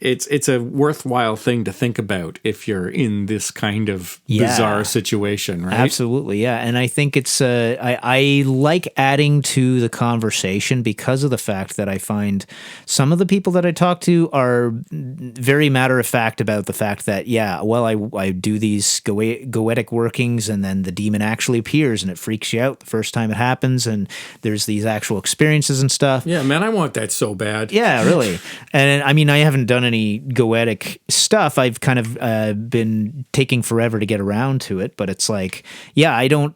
it's a worthwhile thing to think about if you're in this kind of bizarre situation, right?
Absolutely, yeah. And I think it's I like adding to the conversation because of the fact that I find some of the people that I talk to are very matter of fact about the fact that I do these goetic workings, and then the demon actually appears and it freaks you out the first time it happens, and there's these actual experiences and stuff.
Yeah, man, I want that so bad.
Yeah, really. And I mean, I haven't done any goetic stuff. I've kind of been taking forever to get around to it, but it's like, I'm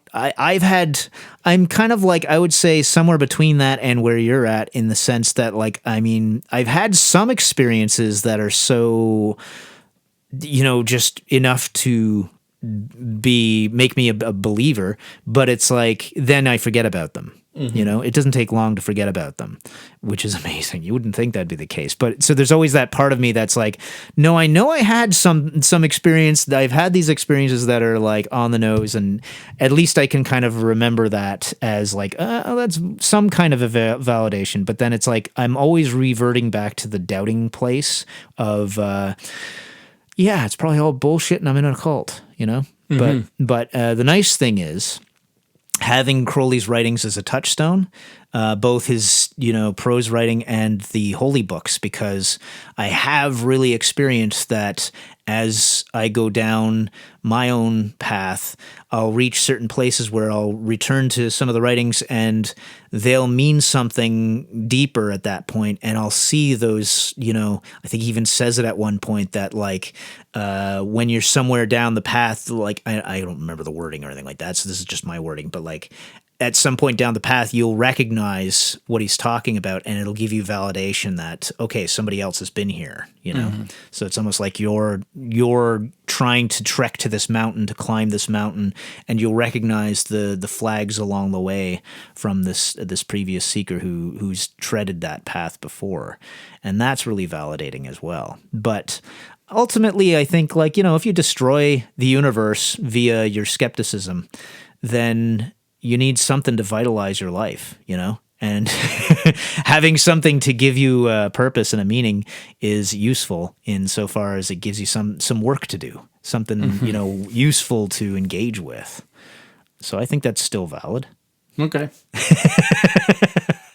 kind of like, I would say somewhere between that and where you're at, in the sense that, like, I mean, I've had some experiences that are so, just enough to make me a believer, but it's like, then I forget about them. It doesn't take long to forget about them, which is amazing. You wouldn't think that'd be the case, but so there's always that part of me that's like, no, I know I had some experience. I've had these experiences that are like on the nose, and at least I can kind of remember that as like, that's some kind of a validation. But then it's like, I'm always reverting back to the doubting place of, it's probably all bullshit and I'm in a cult, But the nice thing is, having Crowley's writings as a touchstone, both his, prose writing and the holy books, because I have really experienced that as I go down my own path, I'll reach certain places where I'll return to some of the writings and they'll mean something deeper at that point. And I'll see those, I think he even says it at one point that, like, when you're somewhere down the path, like, I don't remember the wording or anything like that, so this is just my wording, but like, at some point down the path, you'll recognize what he's talking about, and it'll give you validation that, okay, somebody else has been here, So it's almost like you're trying to trek to this mountain, to climb this mountain, and you'll recognize the flags along the way from this previous seeker who's treaded that path before, and that's really validating as well. But ultimately, I think, like, if you destroy the universe via your skepticism, then you need something to vitalize your life, and having something to give you a purpose and a meaning is useful insofar as it gives you some work to do, something, useful to engage with. So I think that's still valid.
Okay.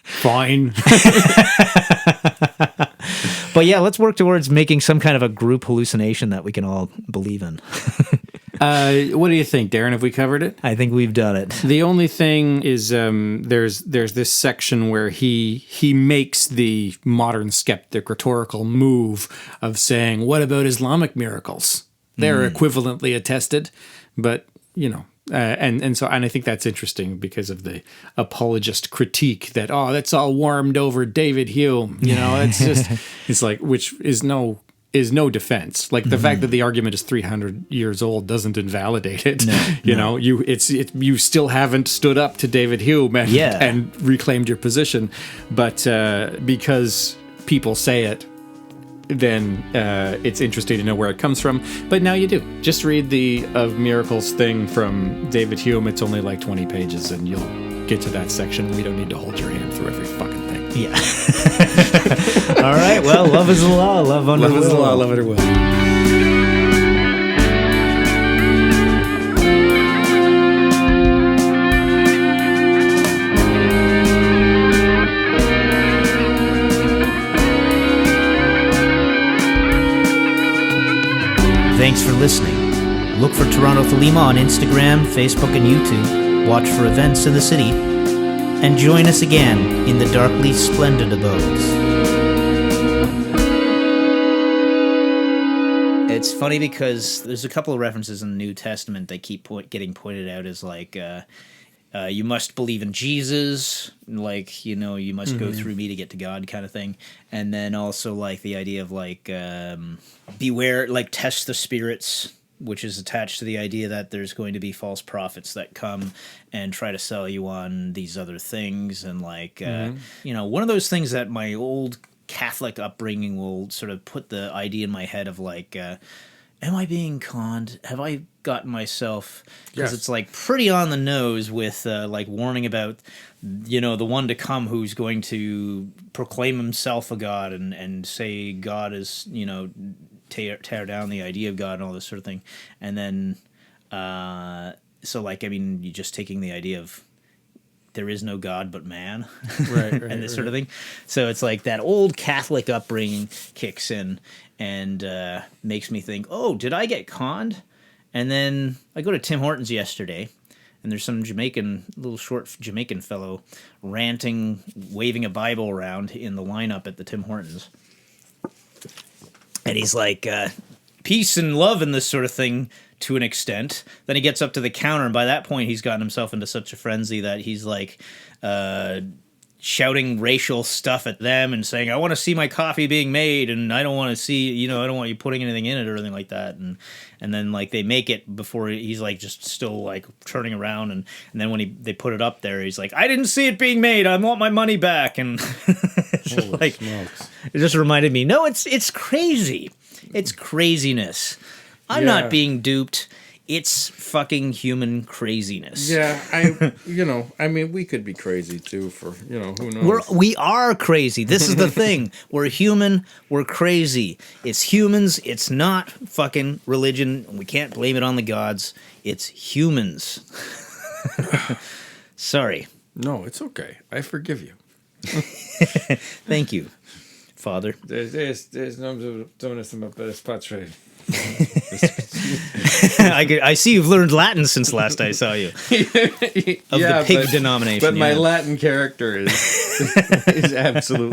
Fine.
But yeah, let's work towards making some kind of a group hallucination that we can all believe in.
What do you think, Darren? Have we covered it?
I think we've done it.
The only thing is there's this section where he makes the modern skeptic rhetorical move of saying, what about Islamic miracles? They're equivalently attested, but, and I think that's interesting because of the apologist critique that, that's all warmed over David Hume. It's like, which is no defense. Like the fact that the argument is 300 years old doesn't invalidate it. No. You still haven't stood up to David Hume and reclaimed your position, but because people say it, then it's interesting to know where it comes from. But now you do. Just read the Of Miracles thing from David Hume. It's only like 20 pages, and you'll get to that section. We don't need to hold your hand through every fucking thing.
Yeah. All right. Well, love is the law. Love under will.
Love is the law. Love under will.
Thanks for listening. Look for Toronto Thelema on Instagram, Facebook, and YouTube. Watch for events in the city. And join us again in the darkly splendid abodes. It's funny because there's a couple of references in the New Testament that keep getting pointed out as like, you must believe in Jesus, like, you must go through me to get to God kind of thing. And then also like the idea of like, beware, like test the spirits, which is attached to the idea that there's going to be false prophets that come and try to sell you on these other things. And like, one of those things that my old Catholic upbringing will sort of put the idea in my head of like, am I being conned? Have I gotten myself... Because it's like pretty on the nose with like warning about, the one to come who's going to proclaim himself a god and say God is, tear down the idea of God and all this sort of thing. And then, you're just taking the idea of there is no God but man, right, and this sort of thing. So it's like that old Catholic upbringing kicks in and makes me think, oh, did I get conned? And then I go to Tim Hortons yesterday, and there's some little short Jamaican fellow ranting, waving a Bible around in the lineup at the Tim Hortons. And he's like, peace and love and this sort of thing to an extent. Then he gets up to the counter, and by that point he's gotten himself into such a frenzy that he's like shouting racial stuff at them and saying, I want to see my coffee being made, and I don't want to see, I don't want you putting anything in it or anything like that. And then like they make it before he's like just still like turning around, and then when they put it up there, he's like, I didn't see it being made, I want my money back. And it's just like, smokes. It just reminded me, no, it's crazy. It's craziness. I'm not being duped. It's fucking human craziness.
Yeah, we could be crazy too for, who knows.
We are crazy. This is the thing. We're human. We're crazy. It's humans. It's not fucking religion. We can't blame it on the gods. It's humans. Sorry.
No, it's okay. I forgive you.
Thank you, Father.
There's no doing some of the spots right.
I see you've learned Latin since last I saw you. Of the pig denomination.
But my Latin character is absolutely